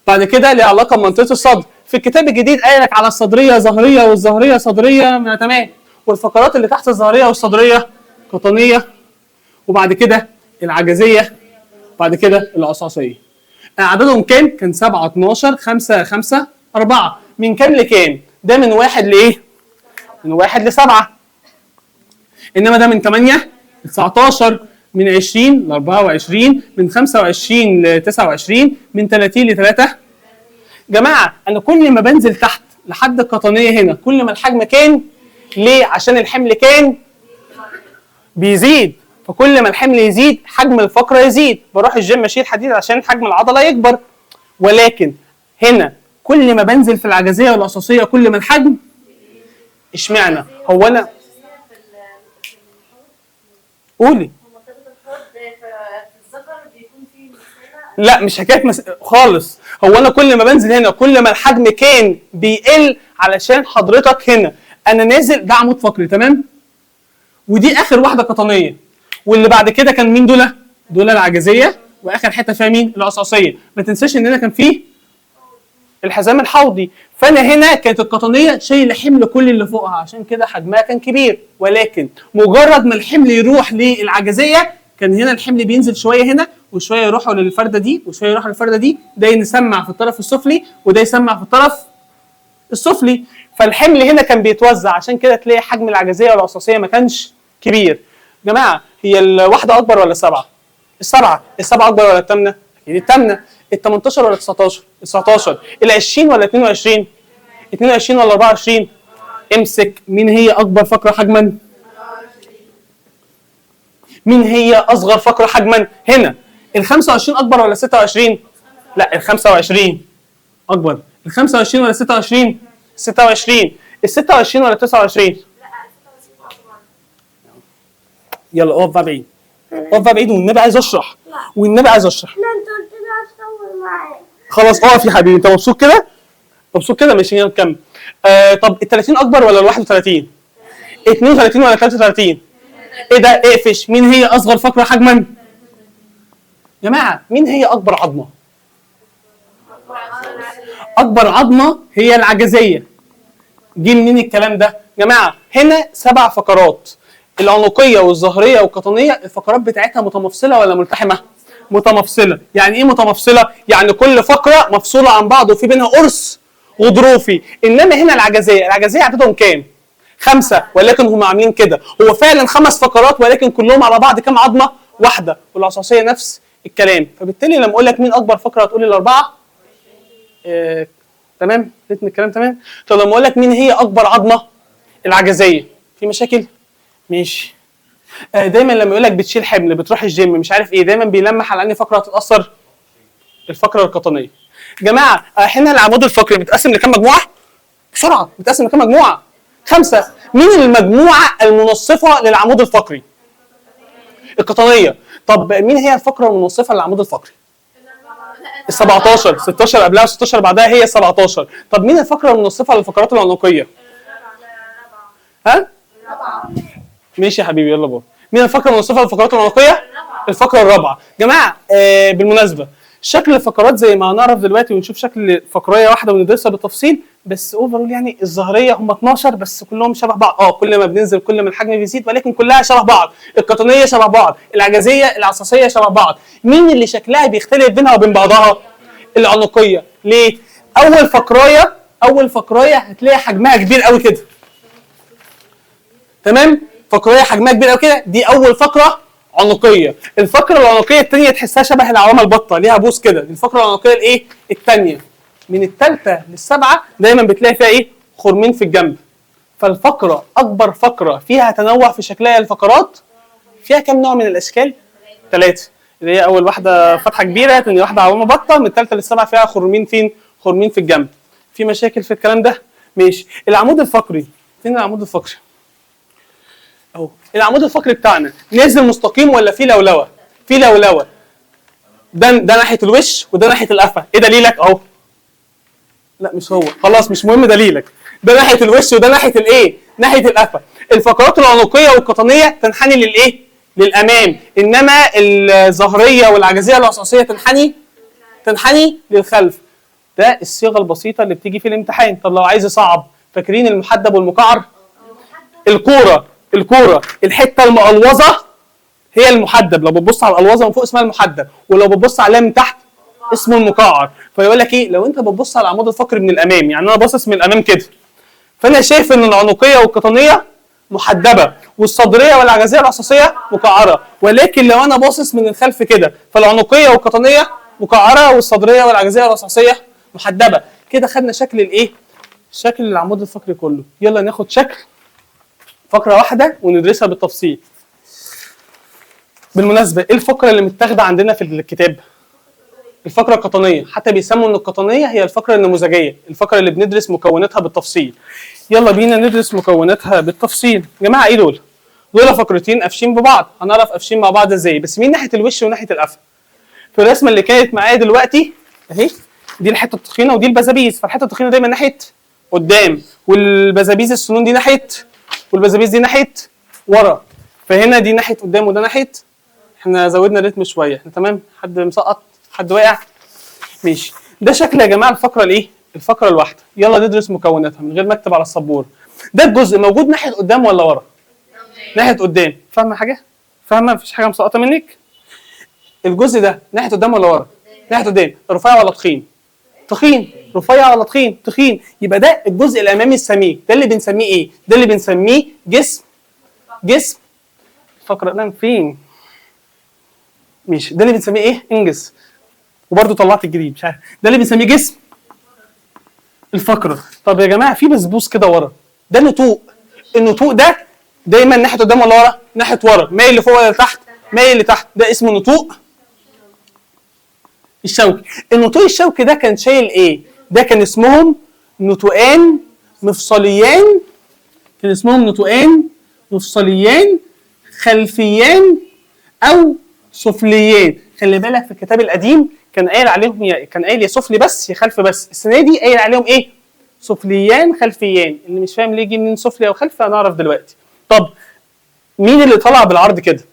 Speaker 1: بعد كده ليها علاقه بمنطقه الصدر. في الكتاب الجديد قايل لك على الصدريه ظهريه والظهريه صدريه. تمام. والفقرات اللي تحت الظهريه والصدريه قطنيه. وبعد كده العجزيه. بعد كده العصاصيه. عددهم كام؟ كان 7 12 5 5 4. من كام لكام؟ ده من 1 لايه؟ من 1 ل7. انما ده من 8 ل 19، من 20 ل 24، من 25 ل 29، من 30 ل 3. جماعه انا كل ما بنزل تحت لحد القطنيه هنا كل ما الحجم كان. ليه؟ عشان الحمل كان بيزيد. فكل ما الحمل يزيد حجم الفقره يزيد. بروح الجيم اشيل حديد عشان حجم العضله يكبر. ولكن هنا كل ما بنزل في العجزيه والعصاصيه كل ما الحجم. اشمعنى؟ هو انا قولي. لا مش حكايه خالص. هو انا كل ما بنزل هنا كل ما الحجم كان بيقل علشان حضرتك هنا انا نازل. ده عمود فقري. تمام؟ ودي اخر واحده قطنيه. واللي بعد كده كان مين دول؟ دول العجزيه. واخر حته فيها مين؟ العصاصيه. ما تنساش ان هنا كان فيه الحزام الحوضي. فانا هنا كانت القطنيه شايله حمل كل اللي فوقها عشان كده حجمها كان كبير. ولكن مجرد ما الحمل يروح للعجزيه كان هنا الحمل بينزل شويه هنا وشويه يروحوا للفرده دي وشويه يروحوا للفرده دي. ده يسمع في الطرف السفلي وده يسمع في الطرف السفلي. فالحمل هنا كان بيتوزع عشان كده تلاقي حجم العجزيه والعصاصيه ما كانش كبير. جماعه هي الواحده اكبر ولا السبعه؟ السبعه. السبعه اكبر ولا الثامنه؟ اكيد الثامنه. ال 18 ولا 19؟ ال 19. ال 20 ولا 22؟ 22 ولا 24؟ امسك. مين هي اكبر فقره حجما؟ مين هي اصغر فقره حجما؟ هنا. ال 25 اكبر ولا 26؟ لا ال 25 اكبر. ال 25 ولا 26؟ 26. ال 26 ولا 29؟ يلا اقف بقى بعيد. اقف بقى بعيد والنبي عايز اشرح. والنبي عايز اشرح.
Speaker 2: لا انت قلت لي هتصور معايا.
Speaker 1: خلاص اقف يا حبيبي. انت مبسوط كده؟ مبسوط كده؟ ماشي يلا نكمل. طب ال 30 اكبر ولا ال 31؟ 32 ولا 33؟ ايه ده؟ اقفش. مين هي اصغر فقره حجما؟ جماعه مين هي اكبر عظمه؟ اكبر عظمه هي العجزيه. جه منين الكلام ده؟ جماعه هنا 7 فقرات. العنقيه والظهريه والقطنيه الفقرات بتاعتها متمفصله ولا ملتحمه؟ متمفصله. يعني ايه متمفصله؟ يعني كل فقره مفصوله عن بعض وفي بينها قرص غضروفي. انما هنا العجزيه عددهم كام؟ 5. ولكن هم عاملين كده. هو فعلا 5 فقرات ولكن كلهم على بعض كام عظمه؟ واحده. والعصاصيه نفس الكلام. فبالتالي لما اقول لك مين اكبر فقره هتقول لي ال4. تمام؟ رتم الكلام تمام؟ طب لما اقول لك مين هي اكبر عظمه؟ العجزيه. في مشاكل؟ ماشي. دايما لما يقول لك بتشيل حمل بتروح الجيم مش عارف ايه دايما بيلمح على انهي فقره هتتاثر؟ الفقره القطنيه. جماعه هنا العمود الفقري بيتقسم لكام مجموعه؟ بسرعه. بيتقسم لكام مجموعه؟ 5. مين المجموعه المنصفه للعمود الفقري؟ القطنيه. طب مين هي الفقره المنصفه للعمود الفقري؟ ال 17. 16 قبلها و16 بعدها هي 17. طب مين الفقره المنصفه للفقرات العنقيه؟ ها؟ ماشي يا حبيبي يلا بقى. مين الفقره المنصفه للفقرات العنقيه؟ الفقره الرابعه. جماعه بالمناسبه شكل الفقرات زي ما هنعرف دلوقتي ونشوف شكل فقريه واحده وندرسها بالتفصيل، بس اوفرول يعني الظاهريه هم 12 بس كلهم شبه بعض. كل ما بننزل كل ما الحجم بيزيد، ولكن كلها شبه بعض. القطنيه شبه بعض، العجزيه العصاصيه شبه بعض. مين اللي شكلها بيختلف بينها وبين بعضها؟ العنقيه. ليه؟ اول فقرايه هتلاقي حجمها كبير قوي كده. تمام؟ فقرايه حجمها كبير قوي كده، دي اول فقره عنقيه. الفقره العنقيه الثانيه تحسها شبه العوامه البطه، ليها بوس كده. دي الفقره العنقيه الايه؟ الثانيه. من الثالثه للسابعه دايما بتلاقي فيها ايه؟ خرمين في الجنب. فالفقره اكبر فقره فيها تنوع في شكلها الفقرات. فيها كم نوع من الاشكال؟ 3. اللي هي اول واحده فتحه كبيره، ثاني واحده عوامه بطه، من الثالثه للسابعه فيها خرمين. فين؟ خرمين في الجنب. في مشاكل في الكلام ده؟ ماشي. العمود الفقري، فين العمود الفقري؟ اهو. العمود الفقري بتاعنا نازل مستقيم ولا في لولوه؟ في لولوه. ده ناحيه الوش وده ناحيه القفا. ايه دليلك؟ اهو. لا مش هو، خلاص مش مهم دليلك. ده ناحيه الوش وده ناحيه الايه؟ ناحيه القفا. الفقرات العنقيه والقطنيه تنحني للايه؟ للامام، انما الظهريه والعجزيه العصاصيه تنحني للخلف. ده الصيغه البسيطه اللي بتيجي في الامتحان. طب لو عايز يصعب، فاكرين المحدب والمقعر؟ الكوره الحته المقلوظه هي المحدب. لو بتبص على القلوظه من فوق اسمها المحدب، ولو بتبص عليها من تحت اسمه المقعر. فيقول لك ايه؟ لو انت بتبص على العمود الفقري من الامام، يعني انا باصص من الامام كده، فانا شايف ان العنقيه والقطنيه محدبه والصدريه والعجزيه العصاصيه مقعره. ولكن لو انا باصص من الخلف كده، فالعنقيه والقطنيه مقعره والصدريه والعجزيه العصاصيه محدبه. كده خدنا شكل الايه؟ شكل العمود الفقري كله. يلا ناخد شكل فقره واحده وندرسها بالتفصيل. بالمناسبه ايه الفقره اللي متاخده عندنا في الكتاب؟ الفقره القطنيه. حتى بيسموا ان القطنيه هي الفقره النموذجيه، الفقره اللي بندرس مكوناتها بالتفصيل. يلا بينا ندرس مكوناتها بالتفصيل. يا جماعه ايه دول؟ دول فقرتين قافشين ببعض. هنعرف قافشين مع بعض ازاي، بس مين ناحيه الوش وناحيه القفا؟ في الرسمه اللي كانت معايا دلوقتي اهي، دي الحته التخينه ودي البزابيز. فالحته التخينه دايما ناحيه قدام، والبزابيز السنون دي ناحيه، والبزابيز دي ناحيه ورا. فهنا دي ناحيه قدام وده ناحيه. احنا زودنا الريتم شويه. احنا تمام؟ حد مسقط؟ حد واقع؟ ماشي. ده شكل يا جماعه الفقره الايه؟ الفقره الواحده. يلا ندرس مكوناتها من غير ما اكتب على السبوره. ده الجزء موجود ناحيه قدام ولا ورا؟ ناحيه قدام. فاهمه حاجه؟ فاهمه؟ مفيش حاجه مسقطه منك؟ الجزء ده ناحيه قدام ولا ورا؟ ناحيه قدام. رفيع ولا تخين؟ تخين. رفيع ولا تخين؟ تخين. يبقى ده الجزء الامامي السميك. ده اللي بنسميه ايه؟ ده اللي بنسميه جسم الفقره. نام فين؟ ماشي. ده اللي بنسميه ايه؟ انجز. وبرده طلعت الجديد مش عارف. ده اللي بنسميه جسم الفقره. طب يا جماعه في بسبوس كده ورا، ده نتوء. النتوء ده دايما ناحيه قدام ولا ورا؟ ناحيه ورا. مايل لفوق ولا لتحت؟ مايل لتحت. ده اسمه نتوء الشوكي. النتوء الشوكي ده كان شايل ايه؟ ده كان اسمهم نتوءان مفصليان. كان اسمهم نتوءان مفصليان خلفيان او سفليان. خلي بالك في الكتاب القديم كان قايل عليهم كان قايل يا سفلي بس يا خلف بس. السنه دي قايل عليهم ايه؟ سفليان خلفيان. اللي مش فاهم ليه جه منين سفلي او خلفي هنعرف دلوقتي. طب مين اللي طلع بالعرض كده؟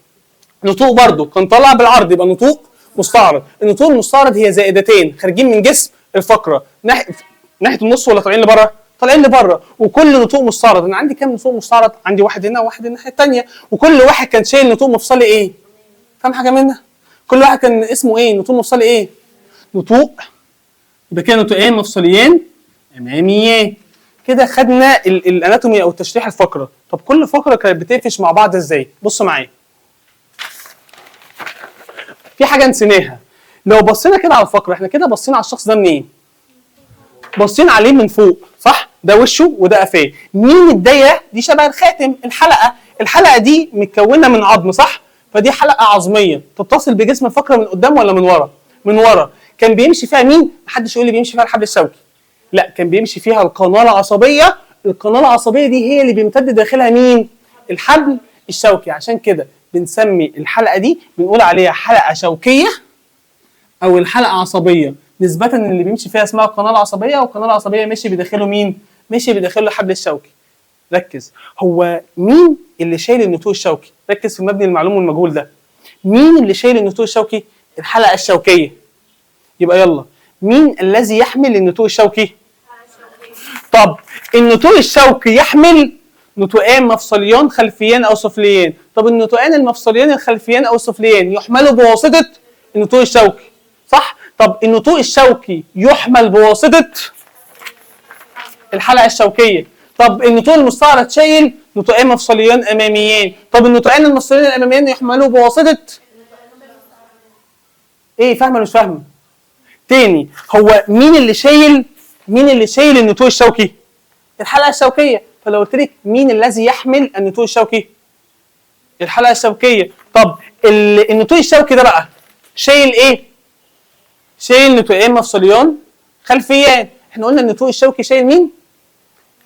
Speaker 1: نتوء برضه كان طلع بالعرض، يبقى نتوء مستعرض. النتوء المستعرض هي زائدتين خارجين من جسم الفقره ناحيه النص ولا طالعين لبره؟ طالعين لبره. وكل نتوء مستعرض، انا عندي كام نتوء مستعرض؟ عندي واحد هنا وواحد الناحيه الثانيه، وكل واحد كان شايل نتوء مفصلي ايه؟ فاهم حاجه منها؟ كل واحد كان اسمه ايه؟ نتوء مفصلي ايه؟ نتوء. يبقى كده نتوءين مفصليين اماميين. كده خدنا الاناتومي او تشريح الفقره. طب كل فقره كانت بتقفش مع بعض ازاي؟ بص معايا. في حاجه نسيناها. لو بصينا كده على الفقره، احنا كده بصينا على الشخص ده منين؟ باصين عليه من فوق، صح؟ ده وشه وده قفاه. مين الدايره؟ دي شبه الخاتم. الحلقه دي متكونه من عظم، صح؟ فدي حلقه عظميه تتصل بجسم الفقره من قدام ولا من ورا؟ من ورا. كان بيمشي فيها مين؟ محدش يقول لي بيمشي فيها الحبل الشوكي. لا، كان بيمشي فيها القناه العصبيه. القناه العصبيه دي هي اللي بيمتد داخلها مين؟ الحبل الشوكي. عشان كده بنسمي الحلقه دي بنقول عليها حلقه شوكيه او الحلقه عصبيه، نسبه ان اللي بيمشي فيها اسمها القناه العصبيه، والقناه العصبيه ماشي بداخله مين؟ ماشي بداخله الحبل الشوكي. ركز، هو مين اللي شايل النتوء الشوكي؟ ركز في مبني المعلوم والمجهول ده. مين اللي شايل النتوء الشوكي؟ الحلقه الشوكيه. يبقى يلا، مين الذي يحمل النتوء الشوكي؟ طب النتوء الشوكي يحمل نتوءان مفصليان خلفيان او سفليان. طب النتوءان المفصليان الخلفيان او السفليان يحملوا بواسطه النتوء الشوكي، صح؟ طب النتوء الشوكي يحمل بواسطه الحلقه الشوكيه. طب النتوء المستعرض شايل نتوءان مفصليان اماميين. طب النتوءان المفصليان الاماميين يحملوا بواسطه ايه؟ فاهمه ولا مش فاهمه؟ تاني، هو مين اللي شايل النتوء الشوكي؟ الحلقه الشوكيه. فلو قلت لك مين الذي يحمل النتوء الشوكي؟ الحلقه الشوكيه. طب النتوء الشوكي ده بقى شايل ايه؟ شايل نتوءان مفصليان خلفيان. احنا قلنا النتوء الشوكي شايل مين؟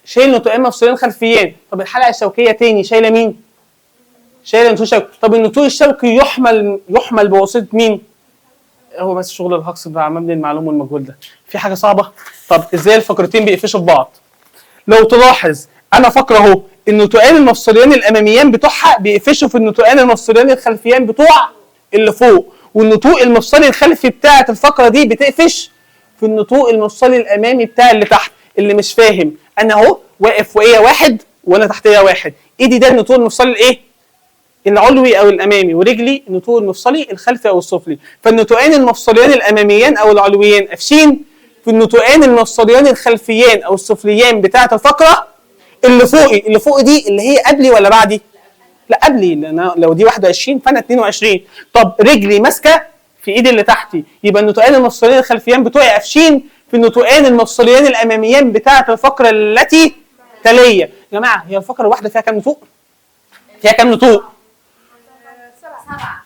Speaker 1: شايل نتوءان مفصليان خلفيان. طب الحلقه الشوكيه تاني شايله مين؟ شايله النتوء الشوكي. طب النتوء الشوكي يحمل بواسطه مين؟ هو بس شغل الهجص بتاع مبني المعلوم والمجهول ده. في حاجه صعبه؟ طب ازاي الفقرتين بيقفشوا في بعض؟ لو تلاحظ انا فقره اهو، النتوءان المفصليان الاماميان بتوعها بيقفشوا في النتوءان المفصليان الخلفيان بتوع اللي فوق، والنتوء المفصلي الخلفي بتاعه الفقره دي بتقفش في النتوء المفصلي الامامي بتاع اللي تحت. اللي مش فاهم، انا اهو واقف فوقيه واحد وانا تحتيه واحد، ايدي ده النتوء المفصلي الايه؟ العلوي او الامامي، ورجلي النتوء المفصلي الخلفي او السفلي. فالنتوءان المفصليان الاماميان او العلويين قافشين في النتوءان المفصليان الخلفيان او السفليان بتاعه الفقره اللي فوقي. اللي فوقي دي اللي هي قبلي ولا بعدي؟ لا قبلي، لان لو دي 21 فانا 22. طب رجلي ماسكه في ايدي اللي تحتي، يبقى النتوءان المفصليان الخلفيان بتوعي قافشين في النتوءان المفصليان الاماميان بتاعه الفقره التي تلي. يا جماعه هي الفقره الواحده فيها كام نتوء؟ فيها كام نتوء؟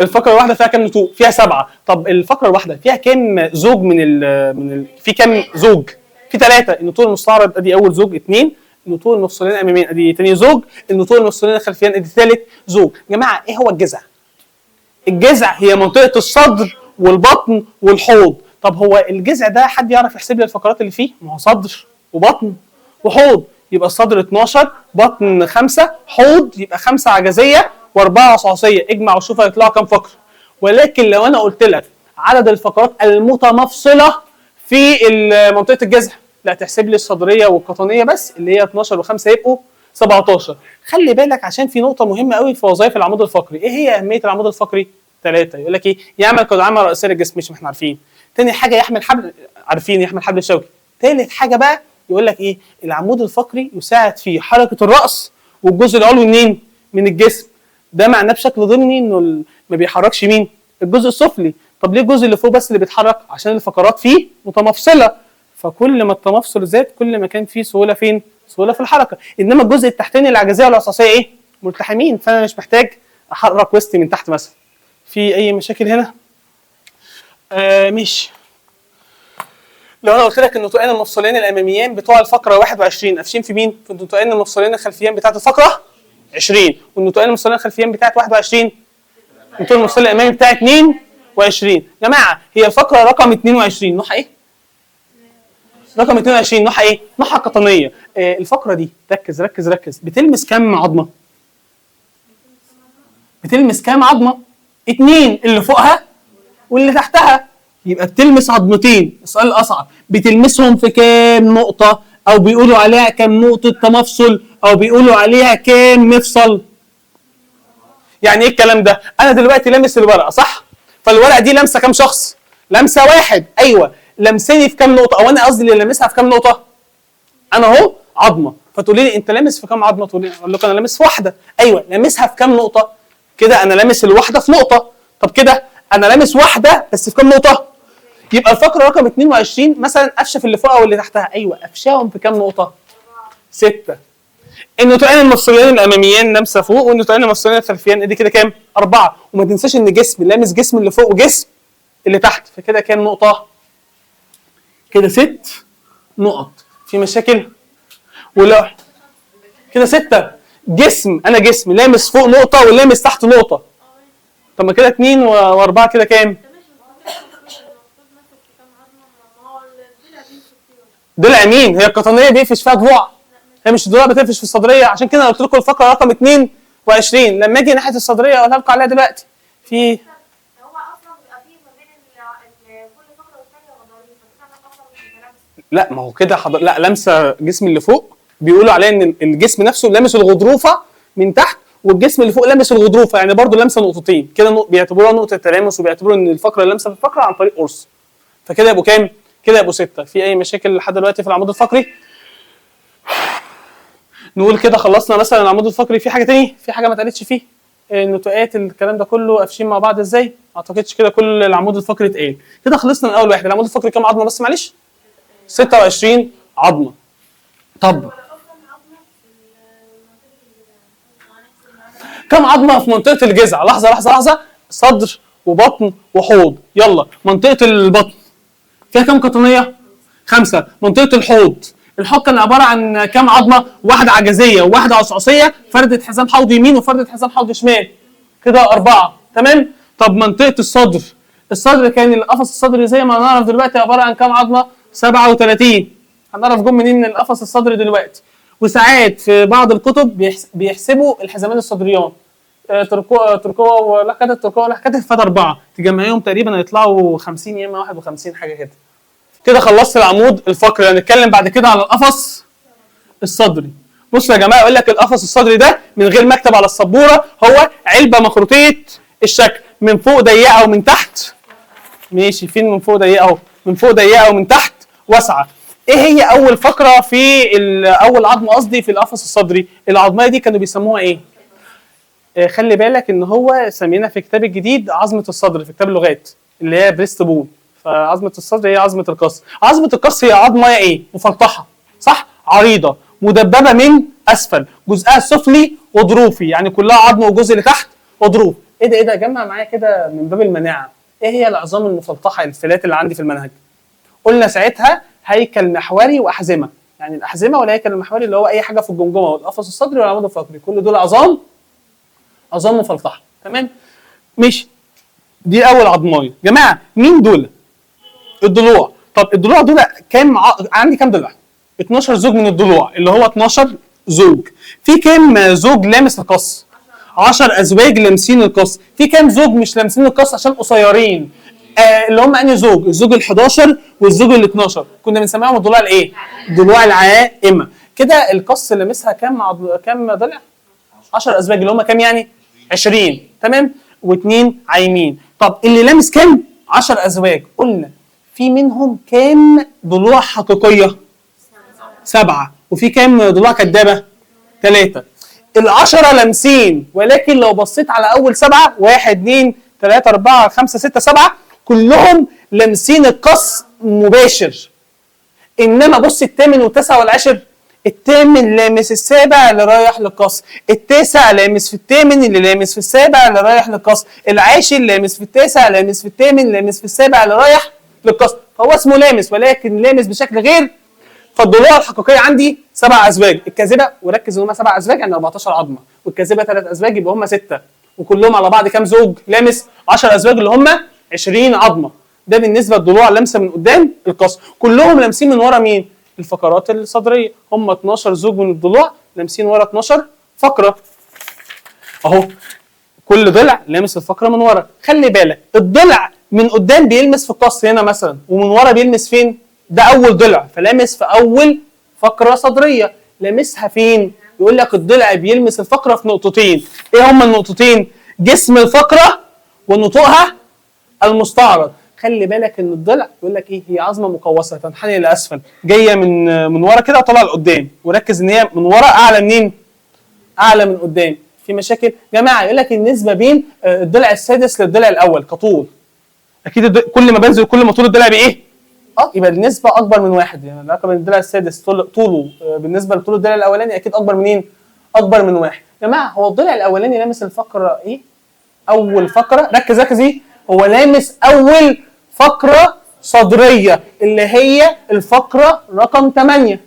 Speaker 1: الفقره الواحده فيها كام نتوء؟ فيها 7. طب الفقره الواحده فيها كام زوج في كام زوج؟ في 3. النتوء المستعرض ادي اول زوج 2، النتوء المفصليان الاماميين ادي ثاني زوج، النتوء المفصليان الخلفيان ادي ثالث زوج. يا جماعه ايه هو الجذع؟ الجذع هي منطقه الصدر والبطن والحوض. طب هو الجذع ده حد يعرف يحسب لي الفقرات اللي فيه؟ ما هو صدر وبطن وحوض، يبقى الصدر 12، بطن 5، حوض يبقى 5 عجزيه و4 عصاصيه. اجمع وشوف هيطلعوا كام فقره. ولكن لو انا قلت لك عدد الفقرات المتمفصله في منطقه الجذع، لا تحسب لي الصدريه والقطنيه بس اللي هي 12 و5 يبقوا 17. خلي بالك عشان في نقطه مهمه قوي في وظائف العمود الفقري. ايه هي اهميه العمود الفقري؟ 3. يقول لك ايه؟ يعمل كدعامه رئيسيه للجسم، مش احنا عارفين. تاني حاجه يحمل حبل، عارفين يحمل حبل شوكي. ثالث حاجه بقى يقول لك ايه؟ العمود الفقري يساعد في حركه الراس والجزء العلوي منين؟ من الجسم. ده معناه بشكل ضمني انه ما بيحركش مين؟ الجزء السفلي. طب ليه الجزء اللي فوق بس اللي بيتحرك؟ عشان الفقرات فيه متمفصله، فكل ما التمفصل زاد كل ما كان فيه سهوله فين؟ سهوله في الحركه. انما الجزء التحتاني العجزيه والعصاصيه ايه؟ ملتحمين، فانا مش محتاج احرك وسطي من تحت مثلا. في اي مشاكل هنا؟ ماشي. لو انا قلت لك النتوءان المفصليان الاماميان بتوع الفقره 21 قافشين في مين؟ في النتوءان المفصليان الخلفيان بتاعه الفقره 20، والنتوءان المفصليان الخلفيان بتاعه 21 النتوء المفصلي الامامي بتاعه 22. يا جماعه هي الفقره رقم 22 نوعها ايه؟ رقم 22 نوعها ايه؟ نوعها قطنيه. الفقره دي ركز ركز ركز، بتلمس كام عظمه؟ بتلمس كام عظمه؟ 2 اللي فوقها واللي تحتها، يبقى بتلمس عظمتين. السؤال الاصعب، بتلمسهم في كام نقطه؟ او بيقولوا عليها كام نقطه تمفصل؟ او بيقولوا عليها كام مفصل؟ يعني ايه الكلام ده؟ انا دلوقتي لامس الورقه صح؟ فالورقه دي لامسه كام شخص؟ لامسه واحد. ايوه، لمسني في كام نقطه؟ او انا قصدي اللي لامسها في كام نقطه؟ انا اهو عظمه. فتقولي لي انت لامس في كام عظمه؟ اقول لك انا لامس في واحده. ايوه، لامسها في كام نقطه؟ كده انا لامس الواحده في نقطه. طب كده انا لامس واحده بس في كام نقطه؟ يبقى الفقره رقم 22 مثلا قفشه في اللي فوقها واللي تحتها. ايوه، قفشاهم في كام نقطه؟ 6. النتوءان المفصليان الاماميان لامسه فوق، والنتوءان المفصليان الخلفيان ادي كده كام؟ 4. وما تنساش ان جسم لامس جسم اللي فوق وجسم اللي تحت، فكده كام نقطه؟ كده 6 نقط. في مشاكل؟ ولا كده 6 جسم، انا جسم لامس فوق نقطه ولامس تحت نقطه. طب ما كده 2 و4 كده كام؟ ضلع مين؟ هي القطنيه بيقفش فيها ضلوع؟ هي مش الضلوع بتقفش في الصدريه. عشان كده انا قلت لكم الفقره رقم 22 لما اجي ناحيه الصدريه اقولها لكم عليها دلوقتي. في لا ما هو كده لا لمسه جسم اللي فوق بيقولوا عليه ان الجسم نفسه لامس الغضروفه من تحت والجسم اللي فوق لامس الغضروفه، يعني برضو لمسه نقطتين كده بيعتبروها نقطه تلامس وبيعتبروا ان الفقره لامسه في الفقره عن طريق قرص. فكده يبقوا كام؟ كده يبقوا 6. في اي مشاكل لحد دلوقتي في العمود الفقري؟ نقول كده خلصنا مثلا العمود الفقري. في حاجه تاني؟ في حاجه ما اتقالتش فيه؟ النتوءات الكلام ده كله قافشين مع بعض ازاي؟ ما اعتقدش كده كل العمود الفقري اتقال. كده خلصنا من اول واحد. العمود الفقري كام عظمه بس معلش؟ 26 عظمه. طب كم عظمه في منطقه الجذع؟ لحظه صدر وبطن وحوض. يلا منطقه البطن فيها كم قطنيه؟ 5. منطقه الحوض كان عباره عن كم عظمه؟ واحده عجزيه وواحده عصعصيه، فردة حزام حوض يمين وفردة حزام حوض شمال. كده 4. تمام؟ طب منطقه الصدر كان القفص الصدري زي ما هنعرف دلوقتي عباره عن كم عظمه؟ 37. هنعرف جم منين القفص الصدري دلوقتي. وساعات في بعض الكتب بيحسبوا الحزامان الصدريان تركوه ولحكته فات 4 تجمعيهم تقريبا هيطلعوا 50 يا اما 51 حاجه كده. كده خلصت العمود الفقري. هنتكلم بعد كده على القفص الصدري. بصوا يا جماعه يقول لك القفص الصدري ده من غير ما اكتب على السبوره هو علبه مخروطيه الشكل، من فوق ضيقه ومن تحت ماشي. فين من فوق ضيقه اهو؟ من فوق ضيقه ومن تحت واسعه. ايه هي اول فقره في اول عظمه قصدي في القفص الصدري؟ العظميه دي كانوا بيسموها ايه؟ خلي بالك ان هو سمينا في كتاب الجديد عظمه الصدر في كتاب اللغات اللي هي بريست بون. فعظمه الصدر هي عظمه القص. عظمه القص هي عظمه ايه؟ مفلطحه صح؟ عريضه مدببه من اسفل، جزءها السفلي غضروفي، يعني كلها عظم والجزء اللي تحت غضروف. ايه ده جمع معايا كده من باب المناعه. ايه هي العظام المفلطحه الفلات اللي عندي في المنهج؟ قلنا ساعتها هيكل محوري واحزمه، يعني الاحزمه والهيكل المحوري اللي هو اي حاجه في الجمجمه والقفص الصدري والعمود الفقري، كل دول عظام مفلطحه. تمام؟ ماشي. دي اول عظمايه. جماعه مين دول؟ الضلوع. طب الضلوع دول كام عندي كام ضلع؟ 12 زوج من الضلوع اللي هو 12 زوج. في كام زوج لامس القص؟ 10 ازواج لامسين القص. في كام زوج مش لامسين القص عشان قصيرين؟ اللي هم انهي زوج؟ الزوج ال11 والزوج ال12 كنا بنسميهم الضلوع الايه؟ الضلوع العائمه. كده القص لامسها كام ضلع؟ 10 ازواج اللي هم كام يعني؟ 20. تمام؟ واثنين عايمين. طب اللي لامس كام؟ 10 ازواج. قلنا في منهم كام ضلوع حقيقيه؟ 7. وفي كام ضلوع كدابه؟ 3. ال10 لامسين، ولكن لو بصيت على اول 7 1 2 3 4 5 6 7 كلهم لامسين القص مباشر. انما بص الثامن والتاسع والعاشر، الثامن لامس السابع اللي رايح للقص، التاسع لامس في الثامن اللي لامس في السابع اللي رايح للقص، العاشر لامس في التاسع لامس في الثامن لامس في السابع اللي رايح للقص. فهو اسمه لامس ولكن لامس بشكل غير. فالضلوع الحقيقيه عندي 7 ازواج. الكاذبه وركز ان هم 7 ازواج يعني 14 عظمه، والكاذبه 3 ازواج يبقى هم 6، وكلهم على بعض كام زوج لامس؟ 10 ازواج اللي هم 20 عظمه. ده بالنسبه للضلوع لامسه من قدام القص. كلهم لامسين من ورا مين؟ الفقرات الصدريه. هم 12 زوج من الضلوع لامسين ورا 12 فقره. اهو كل ضلع لامس الفقره من ورا. خلي بالك الضلع من قدام بيلمس في القص هنا مثلا، ومن ورا بيلمس فين؟ ده اول ضلع فلامس في اول فقره صدريه. لامسها فين؟ يقول لك الضلع بيلمس الفقره في نقطتين. ايه هما النقطتين؟ جسم الفقره ونطوقها المستعرض. خلي بالك ان الضلع يقول لك ايه؟ هي عظمه مقوسه تنحني لاسفل، جايه من ورا كده وطالعه لقدام، وركز ان هي من ورا اعلى منين؟ اعلى من قدام. في مشاكل جماعه يقول لك النسبه بين الضلع السادس للضلع الاول كطول. اكيد كل ما بنزل كل ما طول الضلع بايه؟ يبقى النسبه اكبر من 1. يعني العلاقه بين الضلع السادس طوله بالنسبه لطول الضلع الاولاني اكيد اكبر منين؟ اكبر من 1. يا جماعه هو الضلع الاولاني لامس الفقره ايه؟ اول فقره. ركز ايه؟ هو لامس اول فقره صدريه اللي هي الفقره رقم 8.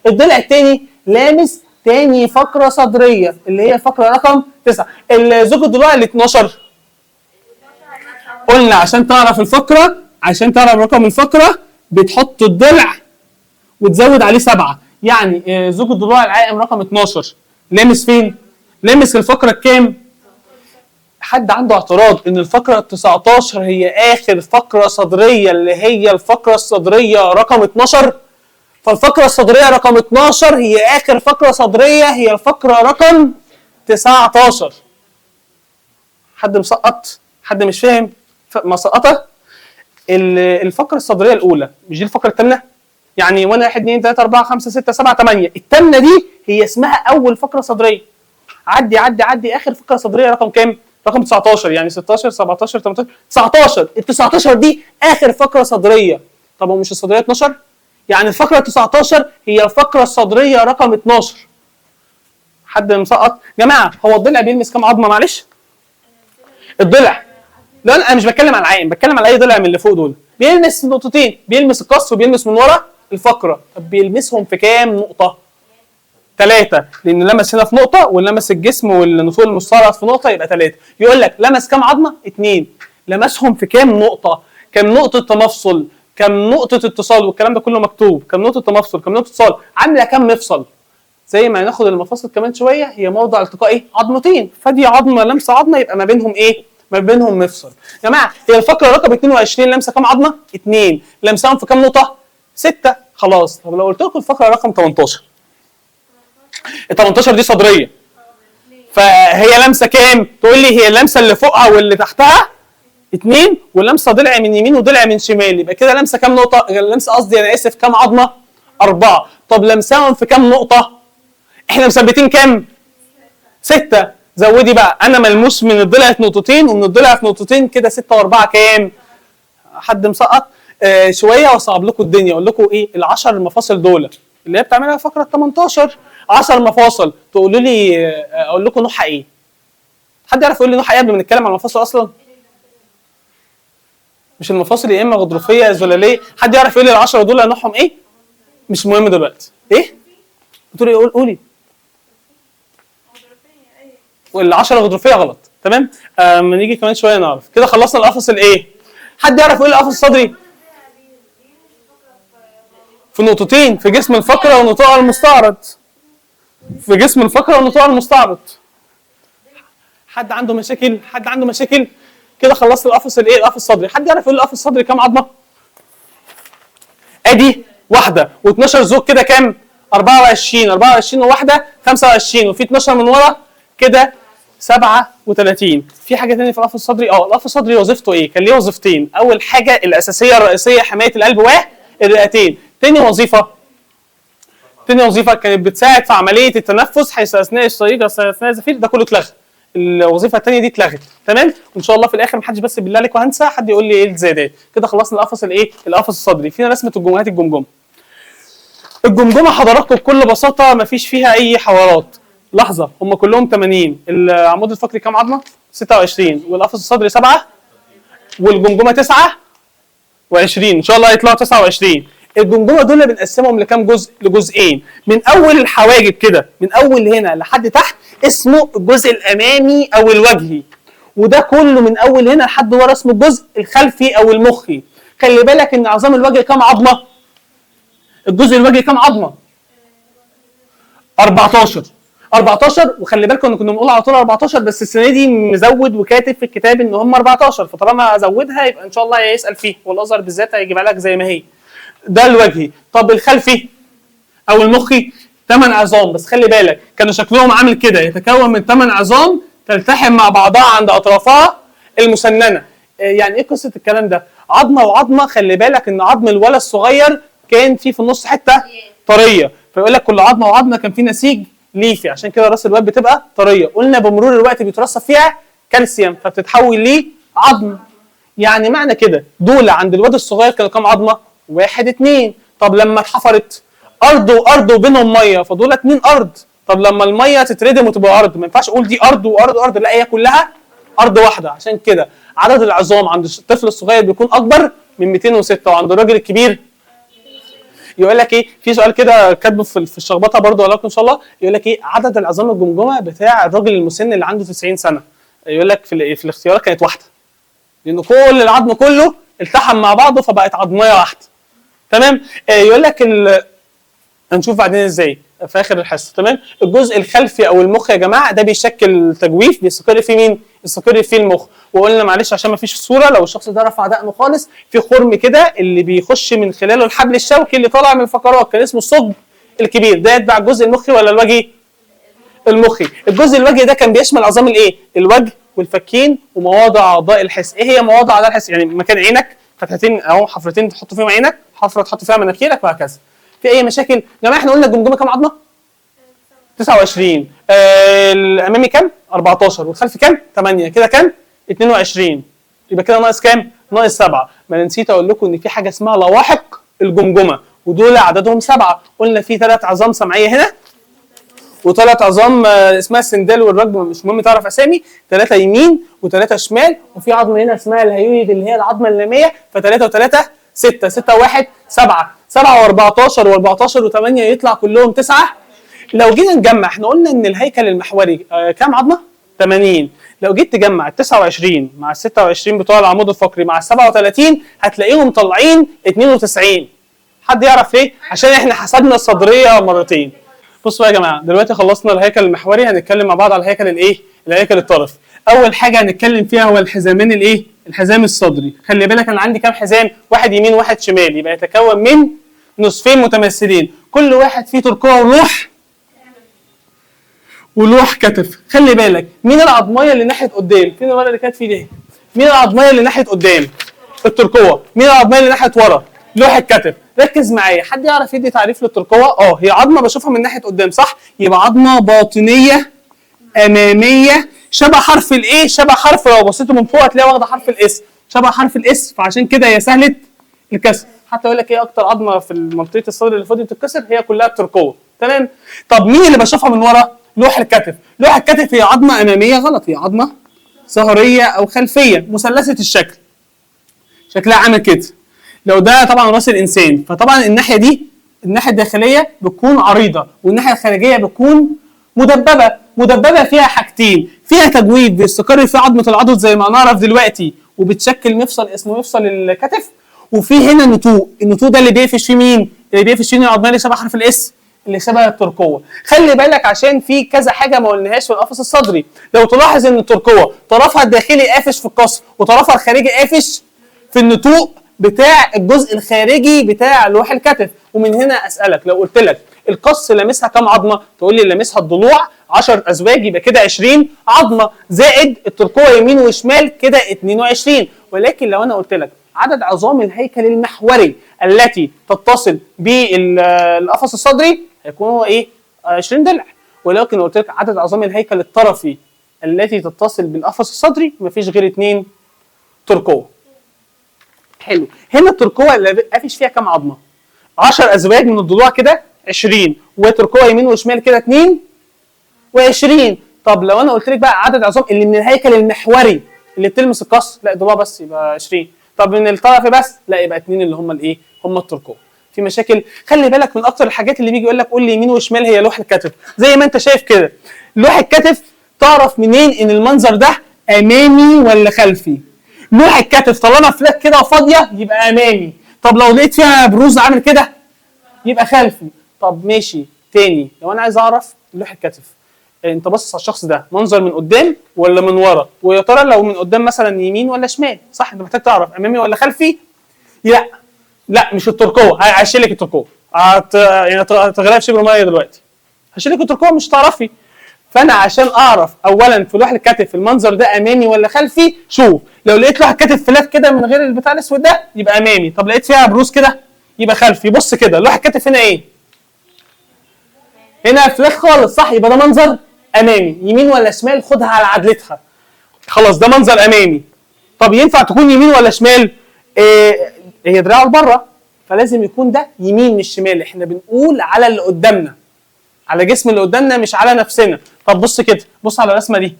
Speaker 1: الضلع الثاني لامس ثاني فقره صدريه اللي هي الفقره رقم 9. زوج الضلوع ال 12 قلنا عشان تعرف الفقره، عشان تعرف رقم الفقره بتحط الضلع وتزود عليه 7. يعني زوج الضلوع العائم رقم 12 لامس فين؟ لامس الفقره الكام؟ حد عنده اعتراض ان الفقره 19 هي اخر فقره صدريه اللي هي الفقره الصدريه رقم 12؟ فالفقره الصدريه رقم 12 هي اخر فقره صدريه، هي الفقره رقم 19. حد مسقط؟ حد مش فاهم؟ مسقطه؟ الفقره الصدريه الاولى مش دي الفقره الثامنه؟ يعني 1 2 3 4 5 6 7 8، الثامنه دي هي اسمها اول فقره صدريه. عدي اخر فقره صدريه رقم كام؟ رقم 19. يعني 16 17 18 19. ال 19 دي اخر فقره صدريه. طب هو مش الصدريه 12؟ يعني الفقره 19 هي الفقره الصدريه رقم 12. حد مسقط؟ جماعه هو الضلع بيلمس كام عظمه معلش؟ الضلع، لا انا مش بتكلم على العين، بتكلم على اي ضلع من اللي فوق دول. بيلمس نقطتين، بيلمس القص وبيلمس من ورا الفقره. طب بيلمسهم في كام نقطه؟ 3، لان لمس هنا في نقطه ولمس الجسم والنفوذ المستعرض في نقطه، يبقى 3. يقول لك لمس كام عظمه؟ 2. لمسهم في كام نقطه؟ كام نقطه تمفصل؟ كام نقطه اتصال؟ والكلام ده كله مكتوب. كام نقطه تمفصل؟ كام نقطه اتصال؟ عامله كام مفصل؟ زي ما هناخد المفاصل كمان شويه، هي موضع التقاء ايه؟ عظمتين، فدي عظمه لمسه عظمه، يبقى ما بينهم ايه؟ ما بينهم مفصل. يا جماعه هي الفقره رقم 22 لمسه كام عظمه؟ 2. لمسهم في كام نقطه؟ 6. خلاص. طب لو قلت لكم الفقره رقم 18، ال 18 دي صدريه، فهي لمسه كام؟ تقول لي هي اللمسه اللي فوقها واللي تحتها 2، واللمسه ضلع من يمين وضلع من شمال، يبقى كده لمسه كام نقطه؟ اللمسه قصدي انا اسف كام عظمه؟ 4. طب لمساهم في كام نقطه؟ احنا مثبتين كام؟ 6. زودي بقى، انا ملموس من الضلع في نقطتين ومن الضلع في نقطتين، كده 6 و4 كام؟ حد مسقط؟ شويه واصعب لكم الدنيا، اقول لكم ايه؟ ال10 المفاصل دول اللي هي بتعملها فقره 18، 10 مفاصل. تقولوا لي اقول لكم نوعها ايه؟ حد يعرف يقول لي نوعها ايه قبل ما نتكلم عن المفاصل اصلا؟ مش المفاصل يا اما غضروفيه يا زلاليه؟ حد يعرف يقول لي ال10 دول نوعهم ايه؟ مش مهم دلوقتي. ايه؟ بتقولي قولي. وال10 غضروفيه غلط. تمام؟ اما نيجي كمان شويه نعرف. كده خلصنا القفص الايه؟ حد يعرف يقول لي القفص الصدري؟ في نقطتين في جسم الفقره ونطاق المستعرض. في جسم الفقره ونطاق المستعرض. حد عنده مشاكل؟ حد عنده مشاكل؟ كده خلصت القفص الايه؟ القفص الصدري. حد يعرف يقول لي القفص الصدري كام عظمه؟ ادي واحده و12 زوج، كده كام؟ 24. 24 وواحده 25، وفي 12 من ورا كده 37. في حاجه ثانيه في القفص الصدري؟ القفص الصدري وظيفته ايه؟ كان ليه وظيفتين. اول حاجه الاساسيه الرئيسيه حمايه القلب والرئتين. تاني وظيفه كانت بتساعد في عمليه التنفس، حيث اثناء الصيد اثناء الزفير. ده كله اتلغى. الوظيفه الثانيه دي اتلغت. تمام؟ وان شاء الله في الاخر محدش بس بالله عليك وهنسى حد يقول لي ايه الزيادات. كده خلصنا القفص الايه؟ القفص الصدري. فينا رسمه الجمجمات. الجمجمه حضراتكم بكل بساطه ما فيش فيها اي حوارات. لحظه، هم كلهم 80. العمود الفقري كام عظمه؟ 26. والقفص الصدري 7 والجمجمه 29. ان شاء الله هيطلعوا 29. الجمجمه دول بنقسمهم لكام جزء؟ لجزئين. من اول الحواجب كده، من اول هنا لحد تحت اسمه الجزء الامامي او الوجهي، وده كله من اول هنا لحد ورا اسمه الجزء الخلفي او المخي. خلي بالك ان عظام الوجه كام عظمه؟ الجزء الوجهي كام عظمه؟ 14. وخلي بالكم ان كنا بنقول على طول 14، بس السنه دي مزود وكاتب في الكتاب ان هم 14، فطالما ازودها يبقى ان شاء الله هيسال فيه، والازهر بالذات هيجيبها لك زي ما هي. ده الوجهي. طب الخلفي او المخي 8 عظام، بس خلي بالك كانوا شكلهم عامل كده، يتكون من 8 عظام تلتحم مع بعضها عند اطرافها المسننه. يعني ايه قصه الكلام ده؟ عظمه وعظمه. خلي بالك ان عظم الولد الصغير كان فيه في النص حته طريه، فيقول لك كل عظمه وعظمه كان فيه نسيج ليفي، عشان كده راس الواد بتبقى طريه. قلنا بمرور الوقت بيترسب فيها كالسيوم فبتتحول لعظم. يعني معنى كده دول عند الواد الصغير كانوا كام عظمه؟ 1 2. طب لما اتحفرت ارض وارض وبينهم ميه، فدول 2 ارض. طب لما الميه تتردم وتبقى ارض، ما ينفعش اقول دي ارض وارض وارض، لا هي كلها ارض واحده. عشان كده عدد العظام عند الطفل الصغير بيكون اكبر من 206، وعند الراجل الكبير يقول لك ايه؟ في سؤال كده كاتبه في الشخبطه برضه ولا ان شاء الله، يقول لك ايه عدد العظام الجمجمه بتاع الراجل المسن اللي عنده 90 سنه؟ يقول لك في الاختيارات كانت واحده، لان كل العظم كله التحم مع بعضه فبقت عظميه واحده. تمام؟ يقول لك هنشوف بعدين ازاي في اخر الحصه. تمام؟ الجزء الخلفي او المخ يا جماعه ده بيشكل تجويف بيستقر فيه مين؟ يستقر فيه المخ. وقلنا معلش عشان ما فيش صوره، لو الشخص ده رفع دقنه خالص في خرم كده اللي بيخش من خلاله الحبل الشوكي اللي طالع من الفقرات، كان اسمه الثقب الكبير. ده يتبع الجزء المخي ولا الوجهي؟ المخي. الجزء الوجهي ده كان بيشمل عظام الايه؟ الوجه والفكين ومواضع اعضاء الحس. ايه هي مواضع اعضاء الحس؟ يعني مكان عينك، فتحتين اهو، حفرتين تحط فيهم عينك، حفره تحط فيها مناخيرك، وهكذا. في اي مشاكل؟ يا جماعه احنا قلنا الجمجمه كام عظمه؟ 29. الامامي كام؟ 14. والخلفي كام؟ 8. كده كام؟ 22. يبقى كده ناقص كام؟ ناقص 7. ما انا نسيت اقول لكم ان في حاجه اسمها لواحق الجمجمه، ودول عددهم 7. قلنا في 3 عظام سمعيه هنا، و3 عظام اسمها السندال والركب، مش مهم تعرف اسامي، 3 يمين و3 شمال، وفي عظمه هنا اسمها الهيويد اللي هي العظمه اللاميه، ف3 و3 6. 6 و1 7. 7 و14 و14 و8 يطلع كلهم 9. لو جينا نجمع، احنا قلنا ان الهيكل المحوري كام عظمه؟ 80. لو جيت تجمع ال 29 مع ال 26 بتوع العمود الفقري مع ال 37 هتلاقيهم طالعين 92. حد يعرف ليه؟ عشان احنا حسبنا الصدريه مرتين. بصوا يا جماعه، دلوقتي خلصنا الهيكل المحوري، هنتكلم مع بعض على الهيكل الايه؟ الهيكل الطرفي. اول حاجه هنتكلم فيها هو الحزامين الايه؟ الحزام الصدري. خلي بالك انا عندي كام حزام؟ واحد يمين وواحد شمال، يبقى يتكون من نصفين متماثلين، كل واحد فيه ترقوه ولوح كتف. خلي بالك مين العظميه اللي ناحيه قدام؟ فين الورقه اللي كانت فيه دي؟ مين العظميه اللي ناحيه قدام؟ الترقوه. مين العظميه اللي ناحيه ورا؟ لوح الكتف. ركز معايا، حد يعرف يدي تعريف للترقوه؟ هي عظمه بشوفها من ناحيه قدام، صح؟ يبقى عظمه باطنيه اماميه شبه حرف الايه؟ شبه حرف، لو بصيتوا من فوق هتلاقيها واخده حرف الاس، شبه حرف الاس، فعشان كده هي سهله الكسر. حتى يقول لك ايه اكتر عظمه في منطقه الصدر اللي فاضيه بتتكسر؟ هي كلها الترقوه. تمام؟ طب مين اللي بشوفها من ورا؟ لوح الكتف. لوح الكتف هي عظمه اماميه غلط، هي عظمه ظهريه او خلفيه مثلثه الشكل، شكلها عامل كده. لو ده طبعا راس الانسان، فطبعا الناحيه دي الناحيه الداخليه بتكون عريضه، والناحيه الخارجيه بتكون مدببه. مدببه فيها حاجتين، فيها تجويد بيستقر في عظمه العضد زي ما نعرف دلوقتي، وبتشكل مفصل اسمه مفصل الكتف. وفي هنا نتوء، النتوء ده اللي بيقفش فيه مين؟ اللي بيقفش فيه العظميه اللي شبه حرف الاس، اللي شبه الترقوه. خلي بالك عشان في كذا حاجه ما قلناهاش في القفص الصدري. لو تلاحظ ان الترقوه طرفها الداخلي قافش في القصر، وطرفها الخارجي قافش في النتوء بتاع الجزء الخارجي بتاع لوح الكتف. ومن هنا اسالك، لو قلت لك القص لامسها كام عظمه؟ تقول لي لامسها الضلوع 10 ازواج، يبقى كده 20 عظمه، زائد الترقوه يمين وشمال كده 22. ولكن لو انا قلت لك عدد عظام الهيكل المحوري التي تتصل بالقفص الصدري هيكون هو ايه؟ 20 ضلع. ولكن لو قلت لك عدد عظام الهيكل الطرفي التي تتصل بالقفص الصدري مفيش غير 2 ترقوه. حلو. هنا الترقوه اللي قافش فيها كام عظمه؟ 10 ازواج من الضلوع كده 20، وترقوه يمين وشمال كده 22. طب لو انا قلت لك بقى عدد عظام اللي من الهيكل المحوري اللي بتلمس القصر، لا الضلوع بس يبقى 20. طب من الطرف بس، لا يبقى 2 اللي هم الايه؟ هم الترقوه. في مشاكل؟ خلي بالك من اكتر الحاجات اللي بيجي يقول لك قول لي يمين وشمال هي لوح الكتف. زي ما انت شايف كده، لوح الكتف تعرف منين ان المنظر ده امامي ولا خلفي؟ لوح الكتف طالما فلات كده وفاضيه يبقى امامي. طب لو لقيت فيها بروز عامل كده يبقى خلفي. طب ماشي. تاني، لو انا عايز اعرف لوح الكتف، انت باصص على الشخص ده منظر من قدام ولا من ورا؟ ويا ترى لو من قدام مثلا يمين ولا شمال؟ صح، انت محتاج تعرف امامي ولا خلفي. لا مش الترقوه، هشيل لك الترقوه، يعني تغرق في شبر ميه دلوقتي، هشيل لك الترقوه مش هتعرفي. فانا عشان اعرف اولا في لوح الكتف المنظر ده امامي ولا خلفي، شوف لو لقيت لوح الكتف فلات كده من غير البتاع الاسود ده يبقى امامي، طب لقيت فيها بروز كده يبقى خلفي. بص كده لوح الكتف هنا ايه؟ هنا فلات خالص، صح، يبقى ده منظر امامي. يمين ولا شمال؟ خدها على عدلتها، خلاص ده منظر امامي. طب ينفع تكون يمين ولا شمال؟ هي دراعه لبره، فلازم يكون ده يمين مش شمال. احنا بنقول على اللي قدامنا، على جسم اللي قدامنا مش على نفسنا. طب بص كده، بص على الرسمه دي،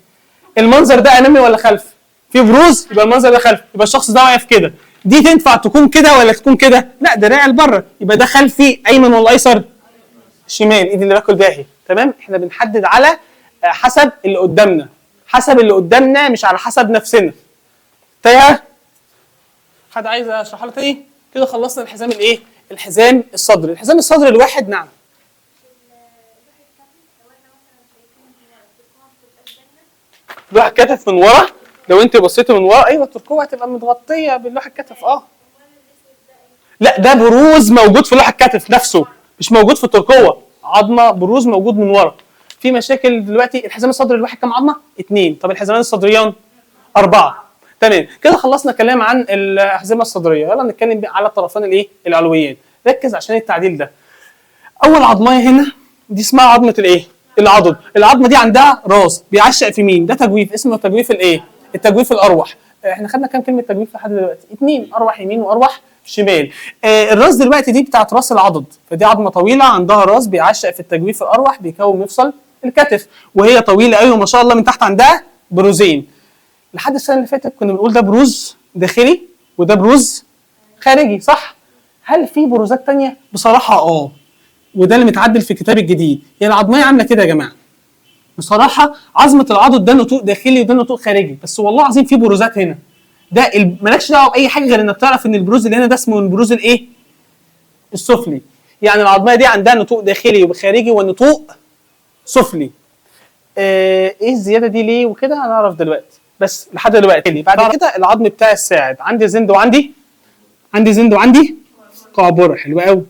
Speaker 1: المنظر ده امامي ولا خلفي؟ في بروز يبقى المنظر ده خلفي، يبقى الشخص ده واقف كده. دي تنفع تكون كده ولا تكون كده؟ لا، دراع لبره، يبقى ده خلفي. ايمن ولا ايسر؟ شمال، ايدي اللي باكل بيها اهي. تمام، احنا بنحدد على حسب اللي قدامنا، حسب اللي قدامنا مش على حسب نفسنا. تايه؟ حد عايز اشرح له تاني؟ كده خلصنا الحزام الايه؟ الحزام الصدري. الحزام الصدري الواحد، نعم. لوح الكتف من ورا. لو انت بصيتي من ورا ايوه الترقوه هتبقى متغطيه بلوح الكتف. لا ده بروز موجود في لوح الكتف نفسه، مش موجود في الترقوه. عظمه بروز موجود من ورا. في مشاكل دلوقتي. الحزام الصدري الواحد كام عظمه؟ 2. طب الحزامان الصدريان 4. تمام كده خلصنا كلام عن الاحزمه الصدريه. يلا نتكلم على الطرفين الايه العلويين. ركز عشان التعديل ده. اول عظمايه هنا دي اسمها عظمه الايه العضد. العظمه دي عندها راس بيعشق في مين؟ ده تجويف اسمه تجويف الايه التجويف الاروح. احنا خدنا كام كلمه تجويف لحد دلوقتي؟ 2. اروح يمين واروح شمال. الراس دلوقتي دي بتاعت راس العضد، فدي عظمه طويله عندها راس بيعشق في التجويف الاروح بيكون مفصل الكتف، وهي طويله قوي ما شاء الله. من تحت عندها بروزين. لحد السنه اللي فاتت كنا بنقول ده بروز داخلي وده بروز خارجي، صح؟ هل في بروزات ثانيه؟ بصراحه وده اللي متعدل في الكتاب الجديد. هي العظميه عامله كده يا جماعه. بصراحه عظمه العضد ده نتوء داخلي وده نتوء خارجي، بس والله العظيم في بروزات هنا. ده مالكش دعوه باي حاجه غير انك تعرف ان البروز اللي هنا ده اسمه البروز الايه؟ السفلي. يعني العظميه دي عندها نتوء داخلي وخارجي ونتوء سفلي. ايه الزياده دي ليه وكده هنعرف دلوقتي، بس لحد دلوقتي. بعد كده العظم بتاع الساعد. عندي زند وعندي قعبره. حلوه قوي.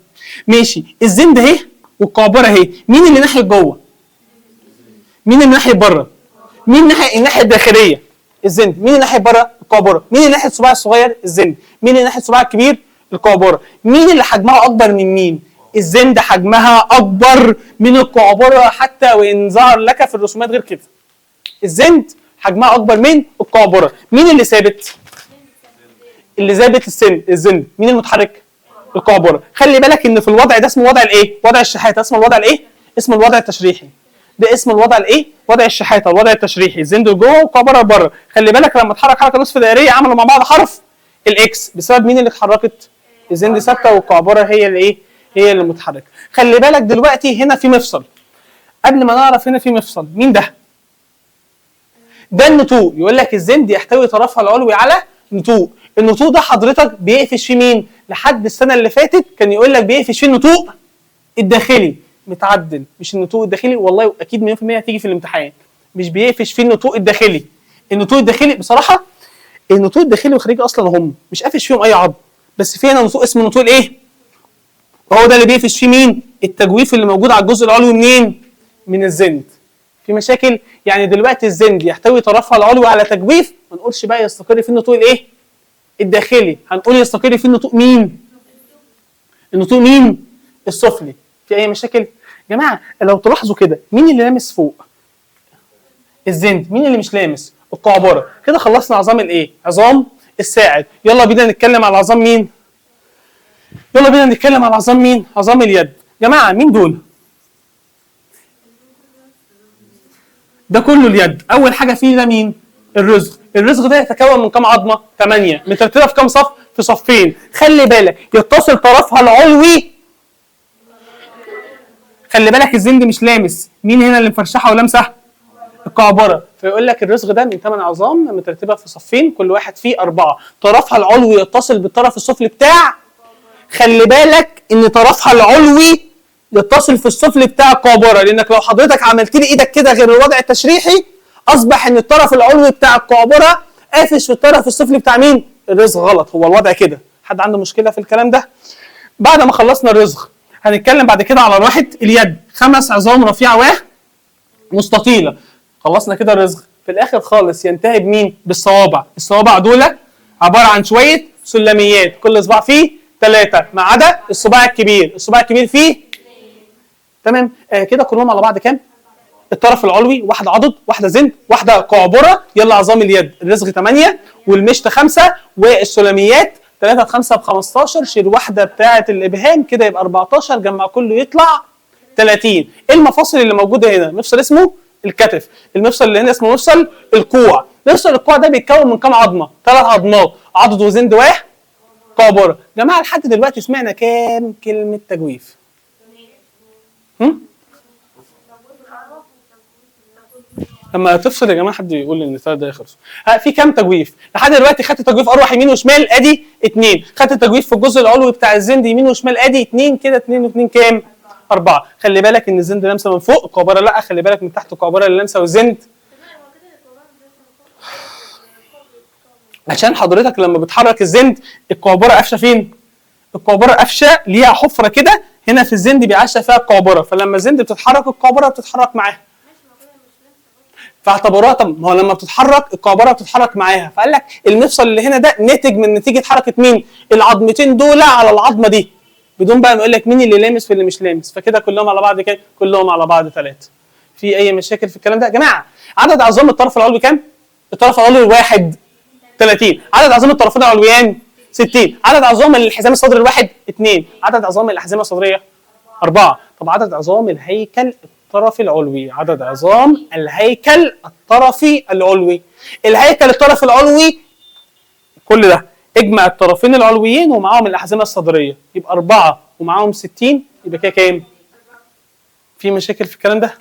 Speaker 1: ماشي. الزند اهي والقعبره اهي. مين اللي ناحيه جوه؟ مين اللي ناحيه بره؟ مين الناحيه الداخليه؟ الزند. مين اللي ناحيه بره؟ القعبره. مين اللي ناحيه الصباع الصغير؟ الزند. مين اللي ناحيه الصباع الكبير؟ القعبره. مين اللي حجمها اكبر من مين؟ الزند حجمها اكبر من القعبره حتى وان ظهر لك في الرسومات غير كده. الزند حجمها اكبر من القعبره. مين اللي ثابت؟ اللي ثابت الزند. مين المتحرك؟ القعبره. خلي بالك ان في الوضع ده اسمه وضع الايه؟ وضع الشحاته. اسمه الوضع الايه؟ اسمه الوضع التشريحي. ده اسم الوضع الايه؟ وضع الشحاته، الوضع التشريحي. الزند جوه والقعبره بره. خلي بالك لما اتحرك حركه نصف دائريه عملوا مع بعض حرف الاكس بسبب مين اللي اتحركت؟ الزند ثابته والقعبره هي اللي ايه؟ هي اللي متحركه. خلي بالك دلوقتي هنا في مفصل. قبل ما نعرف هنا في مفصل، مين ده؟ ده النتوء. يقول لك الزند يحتوي طرفها العلوي على نتوء. النتوء ده حضرتك بيقفش فيه مين؟ لحد السنه اللي فاتت كان يقول لك بيقفش فيه النتوء الداخلي. متعدل، مش النتوء الداخلي. والله اكيد 100% هتيجي في الامتحان. مش بيقفش فيه النتوء الداخلي. النتوء الداخلي بصراحه النتوء الداخلي والخارجي اصلا هم مش قافش فيهم اي عظم، بس في هنا نتوء اسمه نتوء الايه؟ وهو ده اللي بيقفش فيه مين؟ التجويف اللي موجود على الجزء العلوي منين؟ من الزند. في مشاكل. يعني دلوقتي الزند يحتوي طرفها العلوي على تجويف، ما نقولش بقى يستقر فيه النتوء الايه؟ الداخلي. هنقول يستقر فيه النتوء مين؟ النتوء مين؟ السفلي. في اي مشاكل؟ يا جماعه لو تلاحظوا كده مين اللي لامس فوق؟ الزند. مين اللي مش لامس؟ القعبره. كده خلصنا عظام الايه؟ عظام الساعد. يلا بينا نتكلم على عظام مين؟ عظام اليد. جماعه مين دول؟ ده كله اليد. اول حاجه فيه ده مين؟ الرزغ. الرزغ ده يتكون من كام عظمه؟ 8 مترتبه في كام صف؟ في صفين. خلي بالك يتصل طرفها العلوي. خلي بالك الزند مش لامس. مين هنا اللي مفرشحه ولامسه؟ القعبره. فيقول لك الرزغ ده من 8 عظام مترتبه في صفين كل واحد فيه 4. طرفها العلوي يتصل بالطرف السفلي بتاع. خلي بالك ان طرفها العلوي يتصل في السفلي بتاع القعبره، لانك لو حضرتك عملت لي ايدك كده غير الوضع التشريحي اصبح ان الطرف العلوي بتاع القعبره قافش في الطرف السفلي بتاع مين؟ الرزغ. غلط، هو الوضع كده. حد عنده مشكله في الكلام ده؟ بعد ما خلصنا الرزغ هنتكلم بعد كده على راحه اليد. 5 عظام رفيعه ومستطيله. خلصنا كده الرزغ. في الاخر خالص ينتهي بمين؟ بالصوابع. الصوابع دول عباره عن شويه سلميات، كل صباع فيه 3 ما عدا الصباع الكبير. الصباع الكبير فيه تمام. كده كلهم على بعض كام؟ الطرف العلوي، واحده عضد، واحده زند، واحده قعبره. يلا عظام اليد. الرزغ 8 والمشط 5 والسلميات 3 في 5 ب 15. شيل واحده بتاعه الابهام كده يبقى 14. جمع كله يطلع 30. ايه المفاصل اللي موجوده هنا؟ مفصل اسمه الكتف. المفصل اللي هنا اسمه مفصل الكوع. مفصل الكوع ده بيتكون من كام عظمه؟ 3 عظمات، عضد وزند وقعبره. جماعه لحد دلوقتي سمعنا كام كلمه تجويف؟ لما تفصل يا جماعه حد يقول لي ان 3 دقايق خلصوا. في كام تجويف؟ لحد دلوقتي خدت تجويف اروح يمين وشمال ادي 2. خدت تجويف في الجزء العلوي بتاع الزند يمين وشمال ادي 2. كده 2 و2 كام؟ 4. خلي بالك ان الزند لامسه من فوق، القعبره لا. خلي بالك من تحت القعبره اللي لامسه والزند. عشان حضرتك لما بتحرك الزند القعبره قافشه فين؟ القعبره قافشه ليها حفره كده هنا في الزند بيعشى فيها القعبره، فلما الزند بتتحرك القعبره بتتحرك معاها. فاعتبروها طب ما هو لما بتتحرك القعبره بتتحرك معاها، فقال لك المفصل اللي هنا ده ناتج من نتيجه حركه مين؟ العظمتين دول على العظمه دي، بدون بقى ما يقول لك مين اللي لامس واللي مش لامس، فكده كلهم على بعض كام؟ كلهم على بعض 3. في اي مشاكل في الكلام ده يا جماعه؟ عدد عظام الطرف العلوي كام؟ الطرف العلوي الواحد 30. عدد عظام الطرفين العلويان 60. عدد عظام الحزام الصدري الواحد 2. عدد عظام الاحزمه الصدريه 4. طب عدد عظام الهيكل الطرفي العلوي، عدد عظام الهيكل الطرفي العلوي. الهيكل الطرفي العلوي كل ده اجمع الطرفين العلويين ومعاهم الاحزمه الصدريه يبقى 4 ومعاهم 60 يبقى كده كام؟ في مشاكل في الكلام ده؟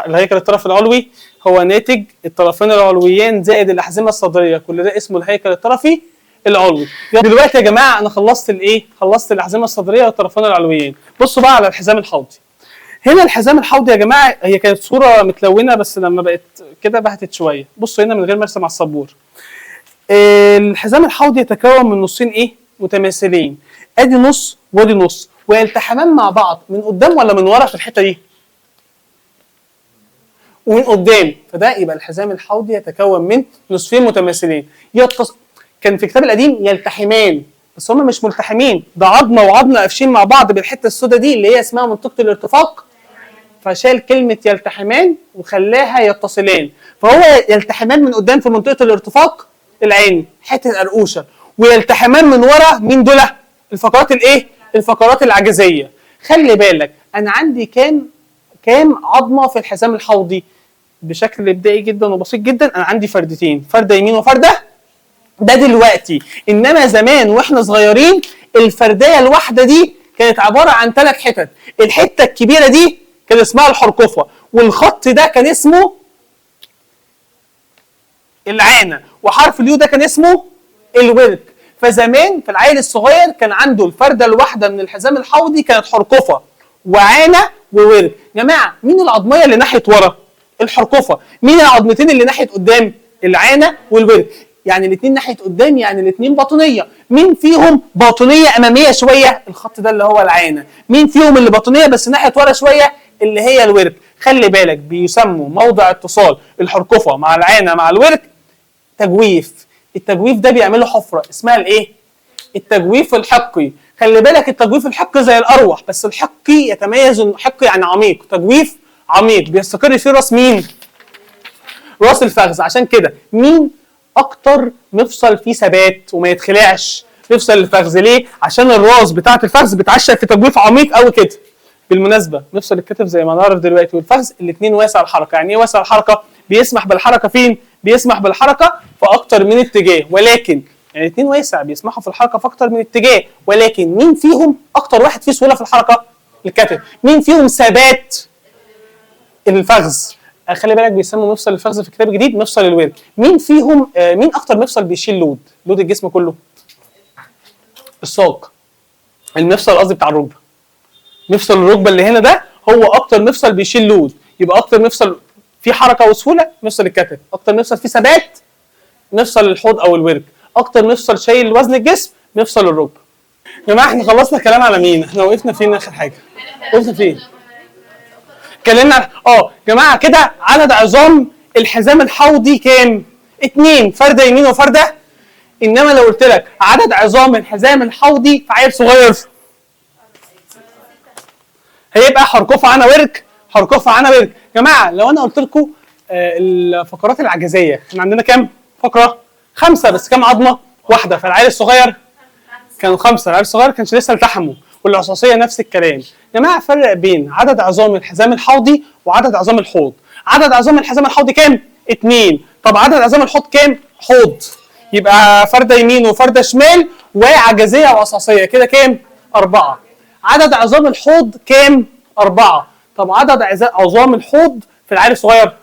Speaker 1: الهيكل الطرفي العلوي هو ناتج الطرفين العلويين زائد الاحزمه الصدريه، كل ده اسمه الهيكل الطرفي العلوي. دلوقتي يا جماعه انا خلصت الايه؟ خلصت الاحزمه الصدريه والطرفين العلويين. بصوا بقى على الحزام الحوضي. هنا الحزام الحوضي يا جماعه هي كانت صوره متلونه بس لما بقت كده بهتت شويه. بصوا هنا من غير ما ارسم على السبوره. الحزام الحوضي يتكون من نصين ايه؟ متماثلين. ادي نص وادي نص، ويلتحمان مع بعض من قدام ولا من ورا في الحته دي؟ ومن قدام، فده يبقى الحزام الحوضي يتكون من نصفين متماثلين. كان في الكتاب القديم يلتحمان، بس هم مش ملتحمين، ده عظمه وعظمه قافشين مع بعض بالحته السوداء دي اللي هي اسمها منطقه الارتفاق، فشال كلمه يلتحمان وخلاها يتصلان. فهو يلتحمان من قدام في منطقه الارتفاق العين حته القرقوشه، ويلتحمان من ورا مين دول؟ الفقرات الايه؟ الفقرات العجزيه. خلي بالك انا عندي كام عظمه في الحزام الحوضي؟ بشكل بدائي جدا وبسيط جدا انا عندي فردتين، فرده يمين وفرده ده دلوقتي، انما زمان واحنا صغيرين الفرديه الواحده دي كانت عباره عن 3 حتت. الحته الكبيره دي كان اسمها الحرقفه، والخط ده كان اسمه العانه، وحرف اليو ده كان اسمه الورك. فزمان في العيل الصغير كان عنده الفرده الواحده من الحزام الحوضي كانت حرقفه وعانه وورك. يا جماعه مين العظميه اللي ناحيه ورا؟ الحرقفه. مين العظمتين اللي ناحيه قدام؟ العانه والورك. يعني الاثنين ناحيه قدام يعني الاثنين باطنيه. مين فيهم باطنيه اماميه شويه؟ الخط ده اللي هو العانه. مين فيهم اللي باطنيه بس ناحيه ورا شويه؟ اللي هي الورك. خلي بالك بيسموا موضع اتصال الحرقفه مع العانه مع الورك تجويف. التجويف ده بيعمله حفره اسمها الايه؟ التجويف الحقي. خلي بالك التجويف الحقي زي الاروح، بس الحقي يتميز انه حقي يعني عميق، تجويف عميق بيستقر فيه راس مين؟ راس الفخذ. عشان كده مين اكتر مفصل فيه ثبات وما يتخلعش؟ مفصل الفخذ. ليه؟ عشان الراس بتاعه الفخذ بتعشق في تجويف عميق قوي كده. بالمناسبه مفصل الكتف زي ما نعرف دلوقتي والفخذ الاثنين واسع الحركه. يعني ايه واسع الحركه؟ بيسمح بالحركه فين؟ بيسمح بالحركه في اكتر من اتجاه، ولكن يعني الاثنين واسع بيسمحوا في الحركه في اكتر من اتجاه، ولكن مين فيهم اكتر واحد فيه سهوله في الحركه؟ الكتف. مين فيهم ثبات؟ الفخذ. خلي بالك بيسموا مفصل الفخذ في الكتاب الجديد مفصل الورك. مين فيهم مين اكتر مفصل بيشيل لود الجسم كله؟ الساق. المفصل قصدي بتاع الركبه. مفصل الركبه اللي هنا ده هو اكتر مفصل بيشيل لود. يبقى اكتر مفصل فيه حركه وسهوله مفصل الكتف، اكتر مفصل فيه ثبات مفصل الحوض او الورك، اكتر مفصل شايل وزن الجسم مفصل الركبه. يا جماعه احنا خلصنا كلام على مين؟ احنا وقفنا فين اخر حاجه؟ وقفنا فين؟ اتكلمنا جماعه كده عدد عظام الحزام الحوضي كام؟ 2 فرده يمين وفرده. انما لو قلت لك عدد عظام الحزام الحوضي في عيل صغير هيبقى حرقفه عنا ورك حرقفه عنا ورك. يا جماعه لو انا قلت لكم الفقرات العجزيه احنا عندنا كام فقره؟ 5 بس كام عظمه؟ واحده. فالعيل الصغير كانوا 5، العيل الصغير كانش لسه التحموا. والعصاصيه نفس الكلام. يا جماعه فرق بين عدد عظام الحزام الحوضي وعدد عظام الحوض. عدد عظام الحزام الحوضي كام؟ 2. طب عدد عظام الحوض كام؟ حوض. يبقى فرده يمين وفرده شمال وعجزيه وعصاصيه كده كام؟ 4. عدد عظام الحوض كام؟ 4. طب عدد عظام الحوض في العيل الصغير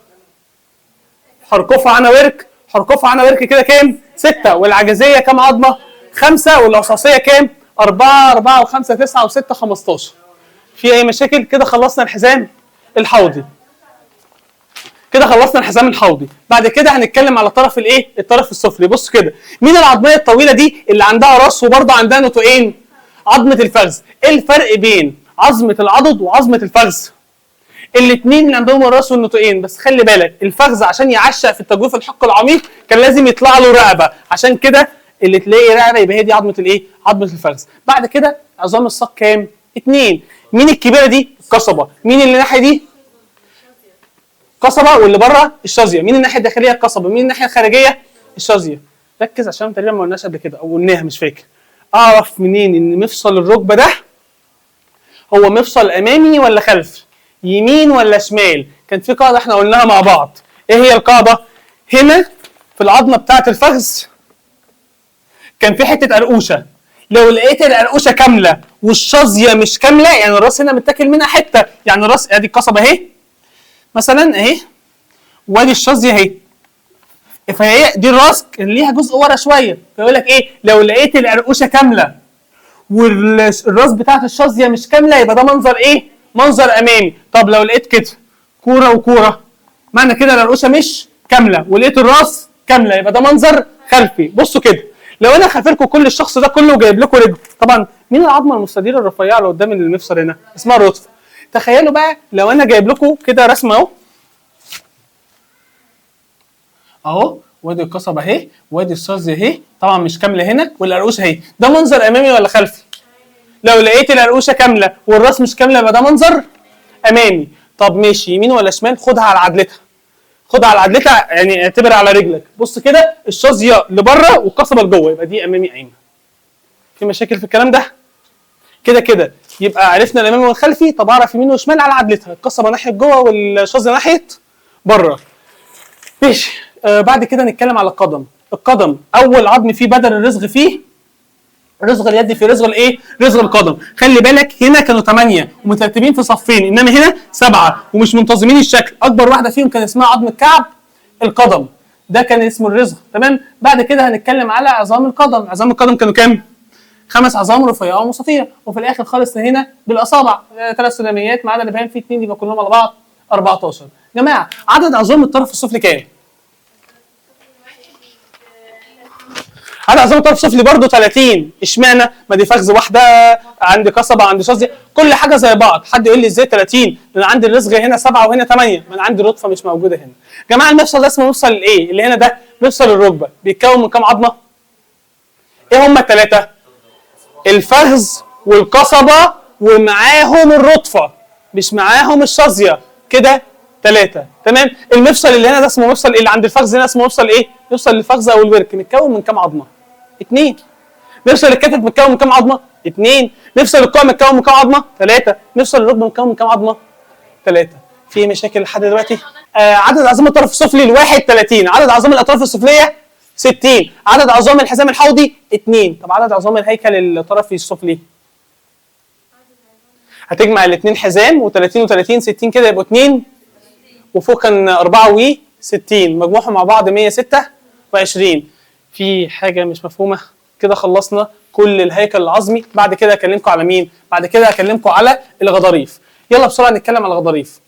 Speaker 1: حرقفه عنا ورك حرقفه عنا ورك كده كام؟ 6. والعجزيه كام عظمه؟ 5. والعصاصيه كام؟ 4. 4 و5 9 و6 15. في اي مشاكل؟ كده خلصنا الحزام الحوضي. كده خلصنا الحزام الحوضي. بعد كده هنتكلم على طرف الايه؟ الطرف السفلي. بص كده، مين العظميه الطويله دي اللي عندها راس وبرضه عندها نتوئين؟ عظمه الفخذ. ايه الفرق بين عظمه العضد وعظمه الفخذ؟ الاثنين اللي عندهم الراس والنتوئين، بس خلي بالك الفخذ عشان يعشق في التجويف الحق العميق كان لازم يطلع له رقبه، عشان كده اللي تلاقي رقبه يبقى هي دي عظمه الايه؟ عظمه الفخذ. بعد كده عظام الساق كام؟ 2. مين الكبيره دي؟ القصبه. مين اللي الناحيه دي؟ قصبه، واللي بره الشظيه. مين الناحيه الداخليه؟ القصبه. مين الناحيه الخارجيه؟ الشظيه. ركز عشان تقريبا ما قلناش قبل كده او قلناها مش فاكر. اعرف منين ان مفصل الركبه ده هو مفصل امامي ولا خلفي؟ يمين ولا شمال؟ كان في قاعده احنا قلناها مع بعض. ايه هي القاعده؟ هنا في العظمه بتاعه الفخذ كان في حته قرقوشه، لو لقيت القرقوشه كامله والشظيه مش كامله، يعني الراس هنا متاكل منها حته، يعني الراس ادي القصبه اهي مثلا اهي، وادي الشظيه اهي، فهي دي الراس كان ليها جزء ورا شويه، فيقول لك ايه؟ لو لقيت القرقوشه كامله والراس بتاعت الشظيه مش كامله يبقى ده منظر ايه؟ منظر امامي. طب لو لقيت كده كوره وكوره، معنى كده القرقوشه مش كامله ولقيت الراس كامله يبقى ده منظر خلفي. بصوا كده، لو انا خافر لكم كل الشخص ده كله وجايب لكم رجل، طبعا مين العظمه المستديره الرفيعه اللي قدام المفصل هنا؟ اسمها الرطفه. تخيلوا بقى لو انا جايب لكم كده رسمه اهو، اهو وادي القصبه اهي وادي الشظيه اهي، طبعا مش كامله هنا، والقرقوشه اهي، ده منظر امامي ولا خلفي؟ لو لقيت القرقوشه كامله والراس مش كامله يبقى ده منظر امامي. طب ماشي، يمين ولا شمال؟ خدها على عدلتها، خدها على عدلتها، يعني اعتبر على رجلك. بص كده، الشظيه لبره والقصبه لجوه، يبقى دي امامي قايمه. في مشاكل في الكلام ده؟ كده كده يبقى عرفنا الامامي والخلفي. طب اعرف يمين وشمال على عدلتها، القصبه ناحيه جوه والشظيه ناحيه بره. ماشي. بعد كده نتكلم على القدم. القدم اول عظم فيه بدل الرزغ فيه رزغ اليد، في رزغ الايه؟ رزغ القدم. خلي بالك هنا كانوا 8 ومترتبين في صفين، انما هنا 7 ومش منتظمين الشكل. اكبر واحده فيهم كان اسمها عظم الكعب القدم، ده كان اسمه الرزغ. تمام. بعد كده هنتكلم على عظام القدم. عظام القدم كانوا كام؟ 5 عظام رفيعه ومستطيله، وفي الاخر خالص هنا بالاصابع 3 سلاميات ما عدا الابهام فيه 2، يبقى كلهم على بعض 14. يا جماعه عدد عظام الطرف السفلي كام؟ عدد عظام الطرف السفلي برضه 30. اشمعنى؟ ما دي فخذ واحده، عندي قصبه، عندي شظيه، كل حاجه زي بعض. حد يقول لي ازاي 30؟ لان انا عندي الرزغ هنا 7 وهنا 8، ما انا عندي الرطفه مش موجوده هنا. يا جماعه المفصل ده اسمه مفصل الايه؟ اللي هنا ده مفصل الركبه، بيتكون من كام عظمه؟ ايه هم الثلاثه؟ الفخذ والقصبه ومعاهم الرطفه، مش معاهم الشظيه، كده 3. تمام. المفصل اللي هنا ده اسمه مفصل ايه؟ اللي عند الفخذ هنا اسمه مفصل ايه؟ مفصل الفخذ او الورك، متكون من كام عظمه؟ 2. مفصل الكتف متكون من كام عظمه؟ 2. مفصل الكوع متكون من كام عظمه؟ 3. مفصل الركبه متكون من كام عظمه؟ 3. في مشاكل لحد دلوقتي؟ عدد عظام الطرف السفلي الواحد 30، عدد عظام الاطراف السفليه 60، عدد عظام الحزام الحوضي 2. طب عدد عظام الهيكل الطرفي السفلي؟ هتجمع الاثنين حزام و30 و30 60 كده يبقوا 2، وفوق كان 4 و60، مجموعهم مع بعض 126. في حاجه مش مفهومه؟ كده خلصنا كل الهيكل العظمي. بعد كده اكلمكم على مين؟ بعد كده اكلمكم على الغضاريف. يلا بسرعه نتكلم على الغضاريف.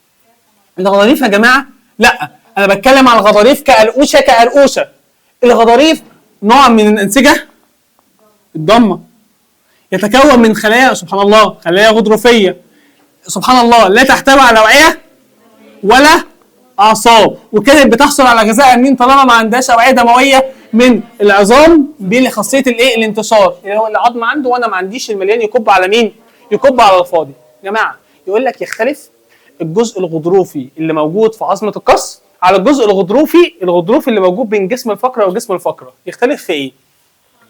Speaker 1: الغضاريف يا جماعه، لا انا بتكلم على الغضاريف كقرقوشه كقرقوشه. الغضاريف نوع من الانسجه الضمه، يتكون من خلايا سبحان الله، خلايا غضروفيه سبحان الله لا تحتوي على اوعيه ولا اعصاب، وكانت بتحصل على غذاء منين طالما ما عندهاش اوعيه دمويه من العظام بخاصيه الايه؟ الانتشار، اللي هو العظم عنده وانا ما عنديش المليان يكب على مين؟ يكب على الفاضي. يا جماعه يقول لك يختلف الجزء الغضروفي اللي موجود في عظمه القص على الجزء الغضروفي اللي موجود بين جسم الفقره وجسم الفقره. يختلف في ايه؟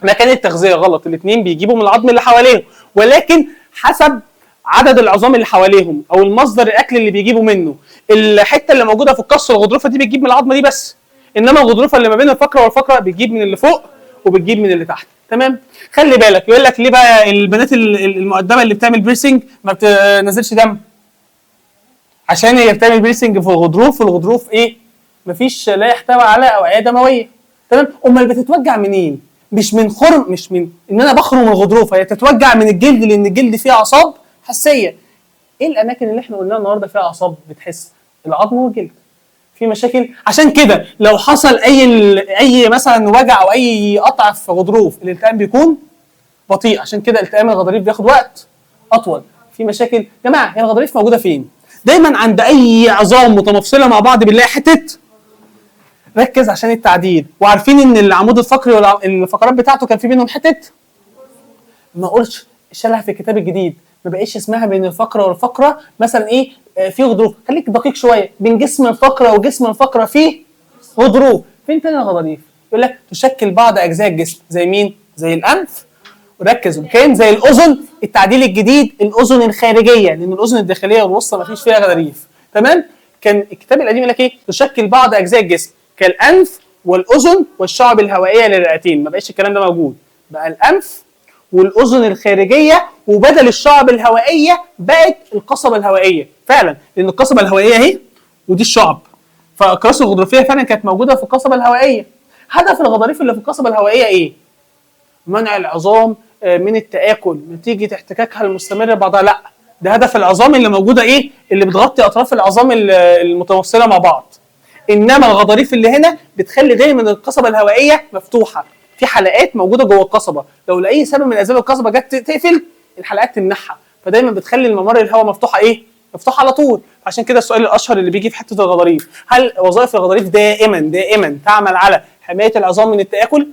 Speaker 1: مكان التغذيه غلط، الاثنين بيجيبوا من العظم اللي حواليهم، ولكن حسب عدد العظام اللي حواليهم او المصدر الاكل اللي بيجيبوا منه. الحته اللي موجوده في القص الغضروفه دي بتجيب من العظمه دي بس، انما الغضروفه اللي ما بين الفقره والفقره بتجيب من اللي فوق وبتجيب من اللي تحت. تمام. خلي بالك يقول لك ليه بقى البنات المؤدبه اللي بتعمل بيرسينج ما بتنزلش دم؟ عشان هي بتعمل بيرسينج في الغضروف، والغضروف ايه؟ مفيش، لا يحتوي على اوعيه دمويه. تمام. امال بتتوجع منين؟ مش من خرم، مش من ان انا بخرم الغضروف، هي تتوجع من الجلد، لان الجلد فيه اعصاب حسيه. ايه الاماكن اللي احنا قلناها النهارده فيها اعصاب بتحس؟ العظم والجلد. في مشاكل. عشان كده لو حصل اي مثلا وجع او اي قطع في غضروف الالتئام بيكون بطيء، عشان كده التئام الغضاريف بياخد وقت اطول. في مشاكل. يا جماعه هي الغضاريف موجوده فين؟ دايما عند اي عظام متمفصله مع بعض بنلاقي حته. ركز عشان التعديل. وعارفين ان العمود الفقري والفقرات بتاعته كان في بينهم حته؟ ما قلتش شالها في الكتاب الجديد، ما بقيش اسمها بين الفقره والفقره مثلا ايه في غضروف. خليك دقيق شويه، بين جسم الفقره وجسم الفقره فيه غضروف. فين تاني الغضاريف؟ يقول لك تشكل بعض اجزاء الجسم. زي مين؟ زي الانف. وركز، وكان زي الاذن. التعديل الجديد الاذن الخارجيه، لان الاذن الداخليه والوسطى ما فيش فيها غضاريف. تمام؟ كان الكتاب القديم يقول لك ايه؟ تشكل بعض اجزاء الجسم كالانف والاذن والشعب الهوائيه للرئتين. ما بقاش الكلام ده موجود، بقى الانف والاذن الخارجيه، وبدل الشعب الهوائيه بقت القصبه الهوائيه. فعلا، لان القصبه الهوائيه اهي ودي الشعب، فالاقراص الغضروفيه فعلا كانت موجوده في القصبه الهوائيه. هدف الغضاريف اللي في القصبه الهوائيه ايه؟ منع العظام من التآكل نتيجه احتكاكها المستمر ببعضها. لا، ده هدف العظام اللي موجوده ايه؟ اللي بتغطي اطراف العظام المتوصله مع بعض. انما الغضاريف اللي هنا بتخلي دايما القصبه الهوائيه مفتوحه، في حلقات موجوده جوه القصبه، لو لاي سبب من اسباب القصبه جت تقفل الحلقات تمنعها، فدايما بتخلي الممر الهواء مفتوحه ايه؟ مفتوحه على طول. عشان كده السؤال الاشهر اللي بيجي في حته الغضاريف، هل وظائف الغضاريف دائما تعمل على حمايه العظام من التآكل؟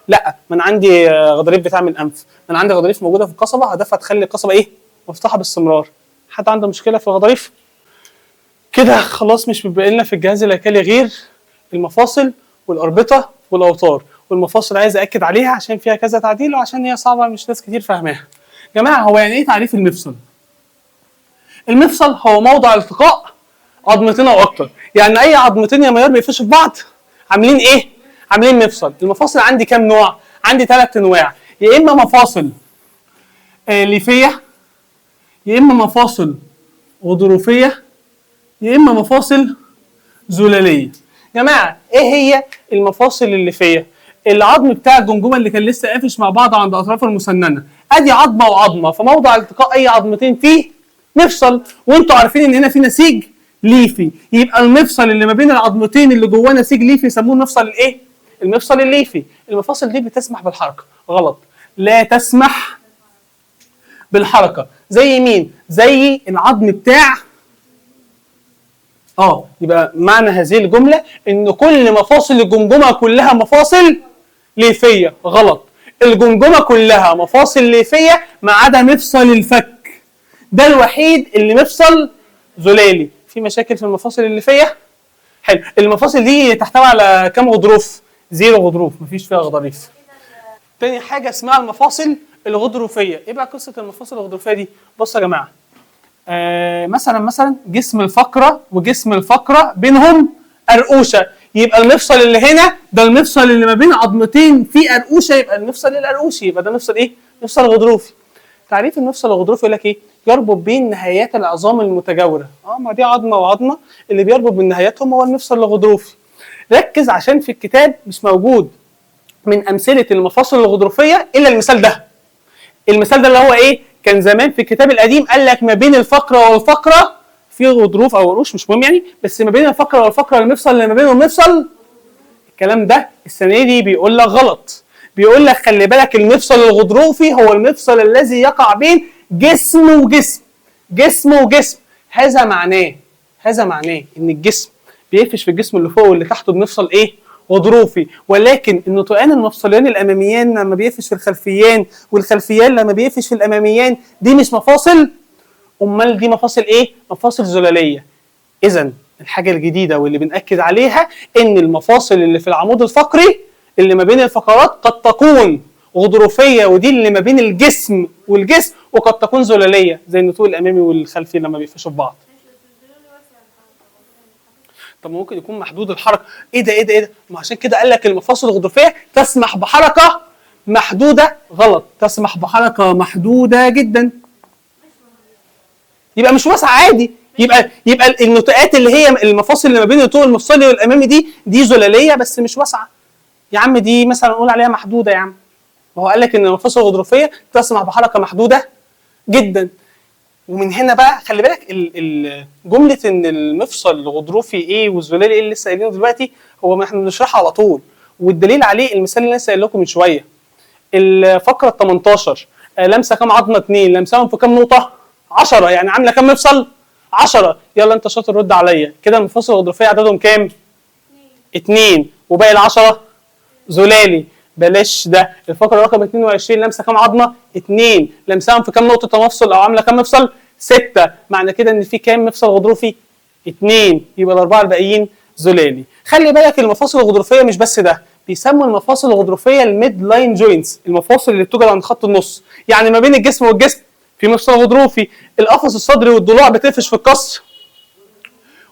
Speaker 1: لا، من عندي غضاريف بتعمل انف، من عندي غضاريف موجوده في القصبه هدفها تخلي القصبه ايه؟ مفتوحه باستمرار. حد عنده مشكله في الغضاريف؟ كده خلاص مش بيبقى لنا في الجهاز الهيكلي غير المفاصل والاربطه والاوتار. والمفاصل عايز اكد عليها عشان فيها كذا تعديل وعشان هي صعبه مش ناس كتير فاهماها. جماعه هو يعني ايه تعريف المفصل؟ المفصل هو موضع التقاء عظمتين او اكتر. يعني اي عظمتين يا ميار بيقفشوا في بعض عاملين ايه؟ عاملين مفصل. المفاصل عندي كام نوع؟ عندي 3 انواع، يا اما مفاصل ليفيه، يا اما مفاصل غضروفيه، يا اما مفاصل زلاليه. جماعه ايه هي المفاصل الليفيه؟ العظم بتاع الجمجمه اللي كان لسه قافش مع بعض عند اطراف المسننه، ادي عظمه وعظمه، فموضع التقاء اي عظمتين فيه مفصل. وانتوا عارفين ان هنا في نسيج ليفي، يبقى المفصل اللي ما بين العظمتين اللي جواه نسيج ليفي يسموه المفصل الايه؟ المفصل الليفي. المفاصل دي بتسمح بالحركه. غلط، لا تسمح بالحركه. زي مين؟ زي العظم بتاع يبقى معنى هذه الجمله ان كل مفاصل الجمجمه كلها مفاصل ليفيه. غلط، الجمجمه كلها مفاصل ليفيه ما عدا مفصل الفك، ده الوحيد اللي مفصل زلالي. في مشاكل في المفاصل الليفيه؟ حلو. المفاصل دي تحتوي على كام غضروف؟ 0 غضروف، مفيش فيها غضاريف. تاني حاجه اسمها المفاصل الغضروفيه. ايه بقى قصه المفاصل الغضروفيه دي؟ بصوا يا جماعه، مثلا جسم الفقره وجسم الفقره بينهم قرقوشه، يبقى المفصل اللي هنا ده المفصل اللي ما بين عظمتين فيه قرقوشه، يبقى المفصل القرقوشي، يبقى ده مفصل ايه؟ مفصل غضروفي. تعريف المفصل الغضروفي يقول لك ايه؟ يربط بين نهايات العظام المتجاوره. ما دي عظمه وعظمه، اللي بيربط بين نهاياتهم هو المفصل الغضروفي. ركز عشان في الكتاب مش موجود من امثله المفاصل الغضروفيه الا المثال ده. المثال ده اللي هو ايه؟ كان زمان في الكتاب القديم قال لك ما بين الفقره والفقره في غضروف او قروش، مش مهم يعني، بس ما بين الفقره والفقره المفصل اللي ما بينهم مفصل. الكلام ده السنه دي بيقول لك غلط، بيقول لك خلي بالك المفصل الغضروفي هو المفصل الذي يقع بين جسم وجسم، جسم وجسم. هذا معناه ان الجسم بيقفش في الجسم اللي فوق واللي تحته بمفصل ايه؟ غضروفي. ولكن النطقان المفصليان الاماميان لما بيقفش في الخلفيان، والخلفيان لما بيقفش في الاماميان، دي مش مفاصل، امال دي مفاصل ايه؟ مفاصل زلاليه. اذا الحاجه الجديده واللي بنأكد عليها ان المفاصل اللي في العمود الفقري اللي ما بين الفقرات قد تكون غضروفيه، ودي اللي ما بين الجسم والجسم، وقد تكون زلاليه زي النطوق الامامي والخلفي لما بيقفشوا في بعض. طب ممكن يكون محدود الحركه. ايه ده؟ ما عشان كده قال لك المفاصل الغضروفيه تسمح بحركه محدوده. غلط، تسمح بحركه محدوده جدا. يبقى مش واسعه عادي، يبقى النطاقات اللي هي المفاصل اللي ما بين النطوق المفصلي والامامي دي زلاليه بس مش واسعه. يا عم دي مثلا نقول عليها محدوده يا عم. وهو قال لك ان المفاصل الغضروفيه تسمح بحركه محدوده جدا. ومن هنا بقى خلي بالك جمله ان المفصل الغضروفي ايه والزلالي ايه اللي لسه قايلينه دلوقتي هو ما احنا بنشرحه على طول، والدليل عليه المثال اللي انا لسه قايل لكم من شويه. الفقره 18 لمسه كام عظمه؟ 2 لمسهم في كام نقطه؟ 10 يعني عامله كام مفصل؟ 10. يلا انت شاطر رد عليا كده. المفاصل الغضروفيه عددهم كام؟ 2 وباقي ال10 زلالي. بلاش ده. الفقره رقم 22 لمسه كام عظمه؟ 2 لمسهم في كام نقطه مفصل او عامله كام مفصل؟ 6. معنى كده ان في كام مفصل غضروفي؟ 2. يبقى الاربعه الباقيين زلالي. خلي بالك المفاصل الغضروفيه مش بس ده، بيسموا المفاصل الغضروفيه الميد لاين جوينتس، المفاصل اللي بتوجد عند خط النص، يعني ما بين الجسم والجسم في مفصل غضروفي. القفص الصدري والضلوع بتقفش في القص،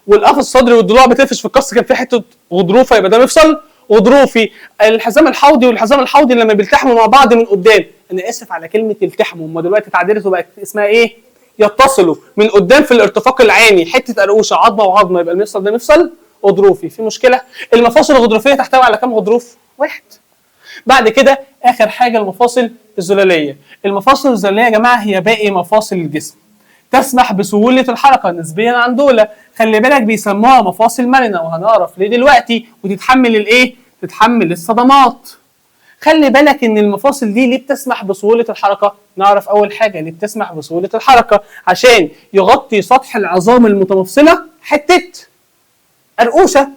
Speaker 1: والقفص الصدري والضلوع بتقفش في القص، كان في حته غضروفه يبقى ده مفصل غضروفي. الحزام الحوضي والحزام الحوضي لما بيلتحموا مع بعض من قدام، انا اسف على كلمه يلتحموا، هم دلوقتي اتعدلت وبقت اسمها ايه؟ يتصلوا من قدام في الارتفاق العيني، حته قرقوشه عظمه وعظمه، يبقى المفصل ده مفصل غضروفي. في مشكله؟ المفاصل الغضروفيه تحتوي على كام غضروف؟ 1. بعد كده اخر حاجه المفاصل الزلاليه. المفاصل الزلاليه يا جماعه هي باقي مفاصل الجسم، تسمح بسهوله الحركه نسبيا عن دول. خلي بالك بيسموها مفاصل مرنه، وهنعرف ليه دلوقتي. وتتحمل الايه؟ تتحمل الصدمات. خلي بالك ان المفاصل دي ليه بتسمح بسهوله الحركه؟ نعرف اول حاجه ليه بتسمح بسهوله الحركه، عشان يغطي سطح العظام المتمفصله حته قرقوشه.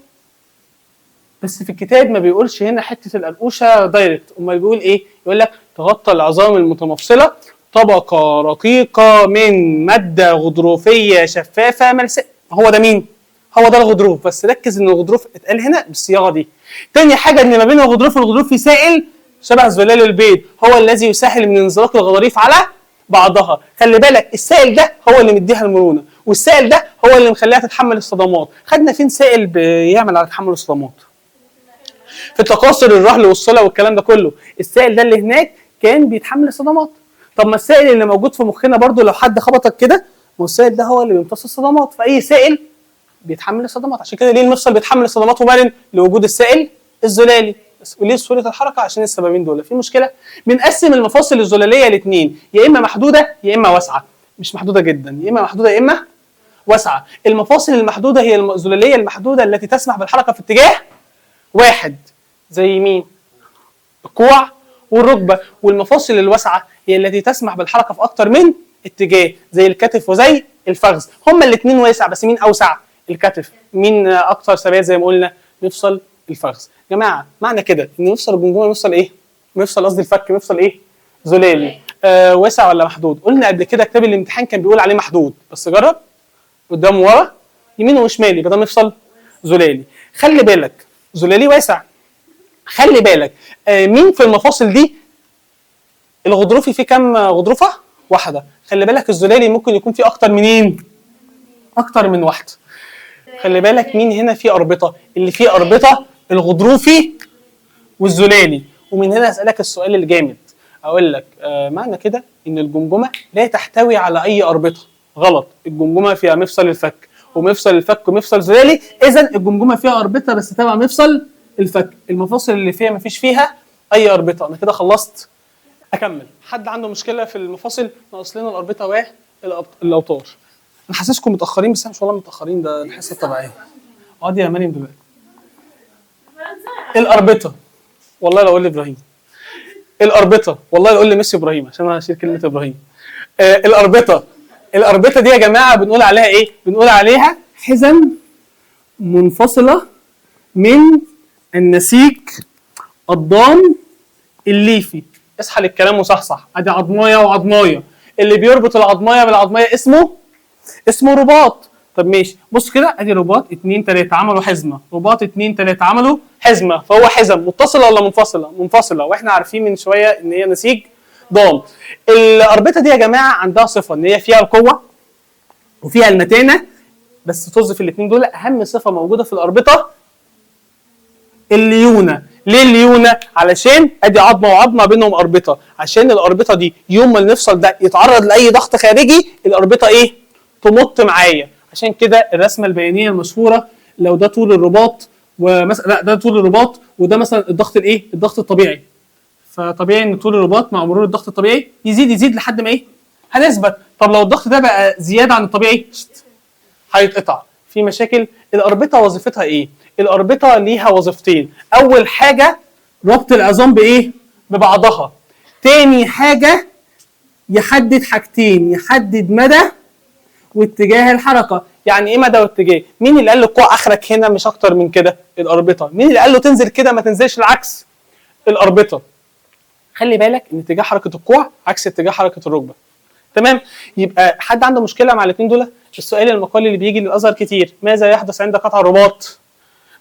Speaker 1: بس في الكتاب ما بيقولش هنا حته القرقوشه دايركت، امال بيقول ايه؟ يقول لك تغطى العظام المتمفصله طبقه رقيقه من ماده غضروفيه شفافه ملساء. هو ده مين؟ هو ده الغضروف، بس ركز ان الغضروف اتقال هنا بالصياغه دي. تاني حاجه ان ما بين الغضروف والغضروف في سائل شبه زلال البيض، هو الذي يسهل من انزلاق الغضاريف على بعضها. خلي بالك السائل ده هو اللي مديها المرونه، والسائل ده هو اللي مخليها تتحمل الصدمات. خدنا فين سائل بيعمل على تحمل الصدمات؟ في التكاثر الرهل والصله والكلام ده كله، السائل ده اللي هناك كان بيتحمل الصدمات. طب ما السائل اللي موجود في مخنا برضو لو حد خبطك كده، والسائل ده هو اللي بيمتص الصدمات، فاي سائل بيتحمل الصدمات. عشان كده ليه المفصل بيتحمل الصدمات ومرن؟ لوجود السائل الزلالي. وليه سهوله الحركه؟ عشان السببين دول. في مشكله؟ بنقسم المفاصل الزلاليه لاثنين، يا اما محدوده يا اما واسعه. مش محدوده جدا، يا اما محدوده يا اما واسعه. المفاصل المحدوده هي الزلاليه المحدوده التي تسمح بالحركه في اتجاه واحد، زي مين؟ الكوع والركبه. والمفاصل الواسعه هي التي تسمح بالحركه في اكتر من اتجاه، زي الكتف وزي الفخذ. هما الاثنين واسع، بس مين اوسع؟ الكتف. مين اكتر ثبات؟ زي ما قلنا مفصل الفخذ. يا جماعه معنى كده ان مفصل الجمجمه مفصل ايه؟ مفصل قصدي الفك مفصل ايه؟ زلالي. واسع ولا محدود؟ قلنا قبل كده كتاب الامتحان كان بيقول عليه محدود، بس جرب قدام ورا يمين وشمال يبقى ده مفصل زلالي. خلي بالك زلالي واسع. خلي بالك مين في المفاصل دي الغضروفي فيه كام غضروفه؟ واحده. خلي بالك الزلالي ممكن يكون فيه اكتر منين؟ اكتر من واحده. خلي بالك مين هنا فيه اربطه؟ اللي فيه اربطه الغضروفي والزلالي. ومن هنا اسالك السؤال الجامد، اقول لك معنى كده ان الجمجمه لا تحتوي على اي اربطه. غلط. الجمجمه فيها مفصل الفك ومفصل الفك ومفصل زلالي، اذا الجمجمه فيها اربطه بس تبع مفصل الفك. المفاصل اللي فيها مفيش فيها اي اربطه. انا كده خلصت. اكمل. حد عنده مشكله في المفاصل؟ ناقص لنا الاربطه والاوتار. انا حاسسكم متاخرين، بس احنا مش والله متاخرين، ده الحصه الطبيعيه. اقعدي يا مريم دلوقتي. الاربطه والله لو اقول لابراهيم الاربطه، والله لو اقول لميسي ابراهيم عشان انا هشيل كلمه ابراهيم. الاربطه دي يا جماعه بنقول عليها ايه؟ بنقول عليها حزم منفصله من النسيج الضام الليفي. اصحى للكلام وصحصح. ادي عضمايه وعضمايه، اللي بيربط العضمايه بالعضمايه اسمه رباط. طب ماشي، بص كده ادي رباط 2 3 عملوا حزمه، رباط 2 3 عملوا حزمه، فهو حزم متصله ولا منفصله؟ منفصله. واحنا عارفين من شويه ان هي نسيج ضام. الاربطه دي يا جماعه عندها صفه ان هي فيها القوه وفيها المتانه، بس طز في الاثنين دول. اهم صفه موجوده في الاربطه الليونه. ليه الليونه؟ علشان ادي عظمه وعظمه بينهم اربطه، عشان الاربطه دي يوم ما المفصل ده يتعرض لاي ضغط خارجي الاربطه ايه؟ تمط معايا. عشان كده الرسمه البيانيه المشهوره، لو ده طول الرباط ومثلا لا ده طول الرباط وده مثلا الضغط الايه؟ الضغط الطبيعي. فطبيعي ان طول الرباط مع مرور الضغط الطبيعي يزيد لحد ما ايه؟ هنثبت. طب لو الضغط ده بقى زياده عن الطبيعي هيتقطع. في مشاكل. الاربطه وظيفتها ايه؟ الاربطه ليها وظيفتين. اول حاجه ربط العظام بايه؟ ببعضها. تاني حاجه يحدد حاجتين، يحدد مدى واتجاه الحركه. يعني ايه مدى واتجاه؟ مين اللي قال له الكوع اخرك هنا مش اكتر من كده؟ الاربطه. مين اللي قال له تنزل كده ما تنزلش العكس؟ الاربطه. خلي بالك ان اتجاه حركه الكوع عكس اتجاه حركه الركبه. تمام؟ يبقى حد عنده مشكله مع الاثنين دول؟ السؤال المقالي اللي بيجي للازهر كتير، ماذا يحدث عند قطع الرباط؟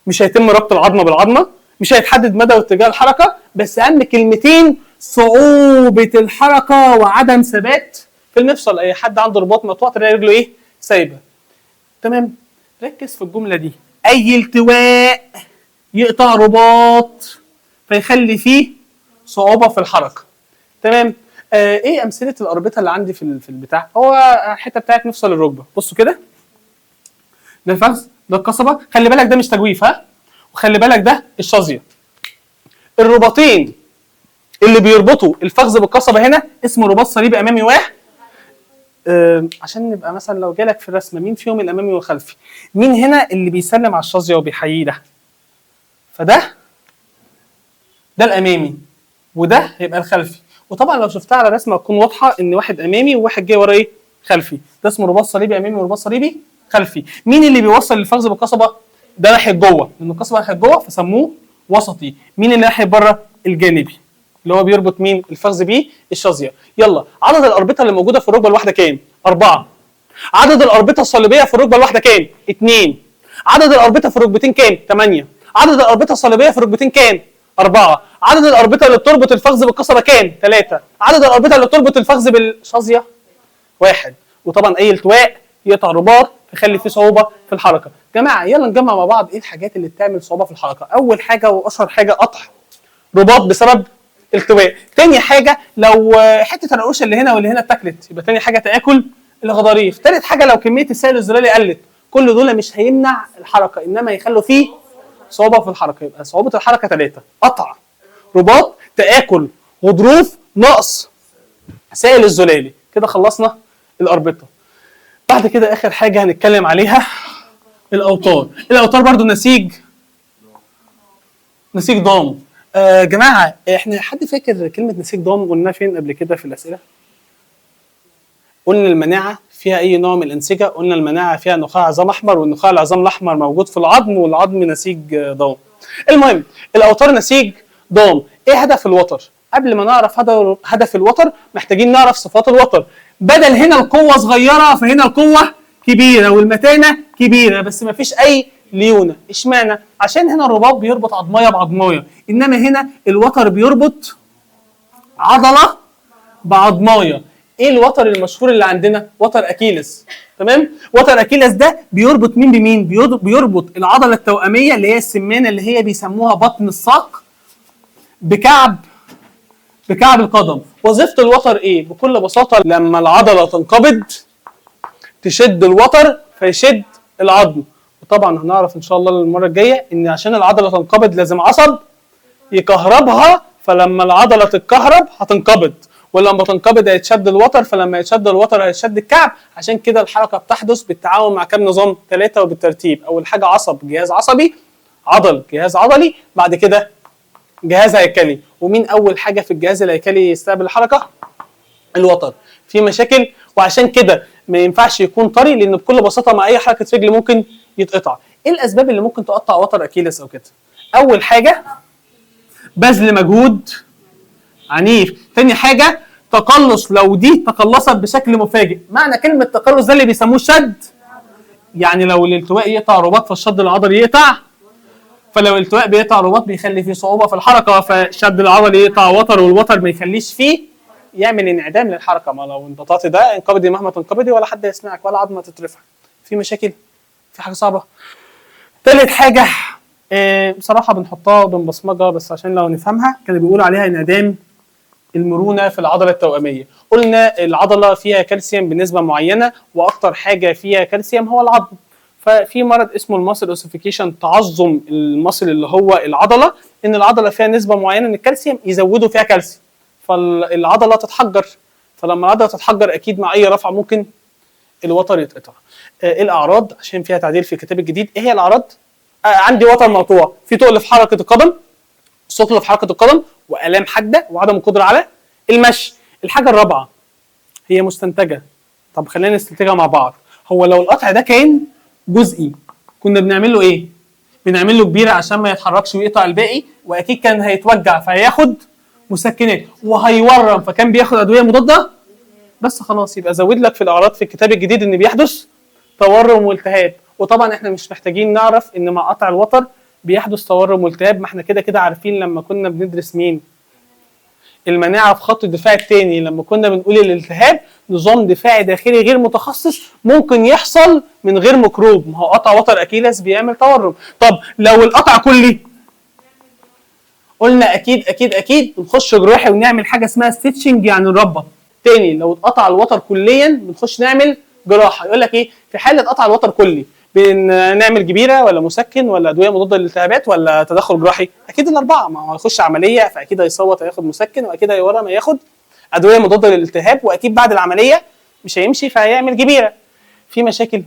Speaker 1: مش هيتم ربط العظمه بالعظمه، مش هيتحدد مدى واتجاه الحركه، بس اهم كلمتين صعوبه الحركه وعدم ثبات في المفصل. اي حد عنده رباط مقطوع تلاقي رجله ايه؟ سايبه. تمام؟ ركز في الجمله دي. اي التواء يقطع رباط فيخلي فيه صعوبه في الحركه. تمام؟ ايه امثله الاربطه اللي عندي في البتاع؟ هو الحته بتاعت مفصل الركبه. بصوا كده، ده الفخذ، ده القصبه. خلي بالك ده مش تجويف، ها؟ وخلي بالك ده الشظيه. الرباطين اللي بيربطوا الفخذ بالقصبه هنا اسمه رباط صليبي امامي واحد. عشان نبقى مثلا لو جالك في الرسمه مين فيهم الامامي والخلفي؟ مين هنا اللي بيسلم على الشظيه وبيحييه؟ ده. فده الامامي وده هيبقى الخلفي. وطبعا لو شفتها على رسمه تكون واضحه ان واحد امامي وواحد جاي ورا ايه؟ خلفي. ده اسمه رباط صليبي امامي ورباط صليبي خلفي. مين اللي بيوصل الفخذ بالقصبه؟ ده ناحيه جوه، لان القصبه ناحيه جوه فسموه وسطي. مين اللي ناحيه بره؟ الجانبي، اللي هو بيربط مين؟ الفخذ بيه الشظيه. يلا، عدد الاربطه اللي موجوده في الركبه الواحده كام؟ 4. عدد الاربطه الصليبيه في الركبه الواحده كام؟ 2. عدد الاربطه في الركبتين كام؟ 8. عدد الاربطه الصليبيه في الركبتين كام؟ 4. عدد الاربطه اللي بتربط الفخذ بالقصبه كام؟ 3. عدد الاربطه اللي بتربط الفخذ بالشظيه 1. وطبعا اي التواء يقطع رباط يخلي فيه صعوبه في الحركه. جماعه يلا نجمع مع بعض ايه الحاجات اللي بتعمل صعوبه في الحركه. اول حاجه واشهر حاجه قطع رباط بسبب التواء. تاني حاجه لو حته الرقوشه اللي هنا واللي هنا اتاكلت يبقى تاني حاجه تاكل الغضاريف. تالت حاجه لو كميه السائل الزلالي قلت. كل دول مش هيمنع الحركه انما يخلوا فيه صعوبه في الحركه. يبقى صعوبه الحركه 3: قطع رباط، تآكل غضروف، نقص سائل الزلالي. كده خلصنا الاربطه. بعد كده اخر حاجه هنتكلم عليها الاوتار. الاوتار برضو نسيج ضام. جماعه احنا حد فاكر كلمه نسيج ضام قلناها فين قبل كده في الاسئله؟ قلنا المناعه فيها اي نوع من الانسجه؟ قلنا المناعه فيها نخاع عظام احمر، والنخاع العظام الاحمر موجود في العظم، والعظم نسيج ضام. المهم الاوتار نسيج ضام. ايه هدف الوتر؟ قبل ما نعرف هدف الوتر محتاجين نعرف صفات الوتر. بدل هنا القوه صغيره فهنا القوه كبيره والمتانه كبيره بس ما فيش اي ليونه. اشمعنى؟ عشان هنا الرباط بيربط عظمايه بعظمايه، انما هنا الوتر بيربط عضله بعظمايه. ايه الوتر المشهور اللي عندنا؟ وتر اكيلس. تمام؟ وتر اكيلس ده بيربط مين بمين؟ بيربط العضله التوأميه اللي هي السمانه اللي هي بيسموها بطن الساق بكعب القدم. وظيفه الوتر ايه؟ بكل بساطه لما العضله تنقبض تشد الوتر فيشد العظم. وطبعا هنعرف ان شاء الله المره الجايه ان عشان العضله تنقبض لازم عصب يكهربها، فلما العضله تتكهرب هتنقبض، ولما تنقبض هيتشد الوتر، فلما يتشد الوتر هيتشد الكعب. عشان كده الحركه بتحدث بالتعاون مع كام نظام؟ 3 وبالترتيب. اول حاجه عصب، جهاز عصبي، عضل، جهاز عضلي، بعد كده جهاز هيكلي. ومين اول حاجه في الجهاز الهيكلي يستقبل الحركه؟ الوتر. في مشاكل، وعشان كده ما ينفعش يكون طري، لان بكل بساطه مع اي حركه رجل ممكن يتقطع. ايه الاسباب اللي ممكن تقطع وتر اكيلس او كده؟ اول حاجه بذل مجهود عنيف. تاني حاجه تقلص، لو دي تقلصت بشكل مفاجئ. معنى كلمه تقلص ده اللي بيسموه شد، يعني لو الالتواء يقطع رباط فالشد العضلي يقطع، فلو الالتواء بيقطع رباط بيخلي فيه صعوبه في الحركه، فالشد العضلي يقطع وتر، والوتر ما يخليش فيه يعمل انعدام للحركه. ما لو انبطاطي ده انقبضي مهما تنقبضي ولا حد يسمعك ولا عظمه تترفع. في مشاكل، في حاجه صعبه. ثالث حاجه بصراحه بنحطها بنبصمجها بس عشان لو نفهمها، كانوا بيقولوا عليها انعدام المرونه في العضله التوأميه. قلنا العضله فيها كالسيوم بنسبه معينه، واكتر حاجه فيها كالسيوم هو العظم. ففي مرض اسمه الماسل اوسيفيكيشن، تعظم المصل اللي هو العضله، ان العضله فيها نسبه معينه من الكالسيوم يزودوا فيها كالسيوم فالعضله تتحجر، فلما العضله تتحجر اكيد مع اي رفعه ممكن الوتر يتقطع. ايه الاعراض عشان فيها تعديل في الكتاب الجديد؟ ايه هي الاعراض؟ عندي وتر مقطوع، في تقل في حركه القدم، ثقل في حركه القدم، والام حاده، وعدم القدره على المشي. الحاجه الرابعه هي مستنتجه. طب خلينا نستنتجها مع بعض. هو لو القطع ده كان جزئي كنا بنعمل له ايه؟ بنعمل له كبيره عشان ما يتحركش ويقطع الباقي، واكيد كان هيتوجع فهياخد مسكنات وهيورم فكان بياخد ادويه مضاده. بس خلاص يبقى زود لك في الاعراض في الكتاب الجديد ان بيحدث تورم والتهاب. وطبعا احنا مش محتاجين نعرف ان مع قطع الوتر بيحدث تورم والتهاب، ما احنا كده كده عارفين لما كنا بندرس مين؟ المناعه في خط الدفاع الثاني، لما كنا بنقول الالتهاب نظام دفاعي داخلي غير متخصص ممكن يحصل من غير ميكروب. ما هو قطع وتر اكيلس بيعمل تورم. طب لو القطع كلي قلنا اكيد اكيد اكيد بنخش جراحي ونعمل حاجه اسمها ستيتشنج يعني نربط. تاني لو اتقطع الوتر كليا بنخش نعمل جراحه. يقول لك ايه في حاله قطع الوتر كلي؟ بنعمل جبيره ولا مسكن ولا ادويه مضاده للالتهابات ولا تدخل جراحي؟ اكيد الاربعه. ما هو هيخش عمليه فاكيد هيصوت هياخد مسكن، واكيد هيورم هياخد ادويه مضاده للالتهاب، واكيد بعد العمليه مش هيمشي فهيعمل جبيره. في مشاكل.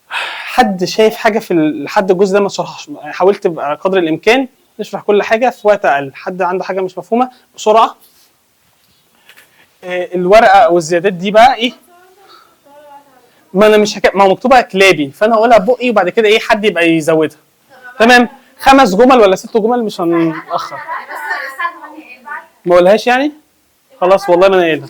Speaker 1: حد شايف حاجه في لحد الجزء ده ما شرحش؟ حاولت بقدر الامكان نشرح كل حاجه في وقت اقل. حد عنده حاجه مش مفهومه بسرعه؟ الورقه او الزيادات دي بقى ايه؟ ما انا مش ما مكتوبه كلابي فانا هقولها ببقي وبعد كده ايه حد يبقى يزودها. تمام. 5 جمل ولا 6 جمل مش هنأخر. ما اقولهاش يعني؟ خلاص والله ما انا قايلها.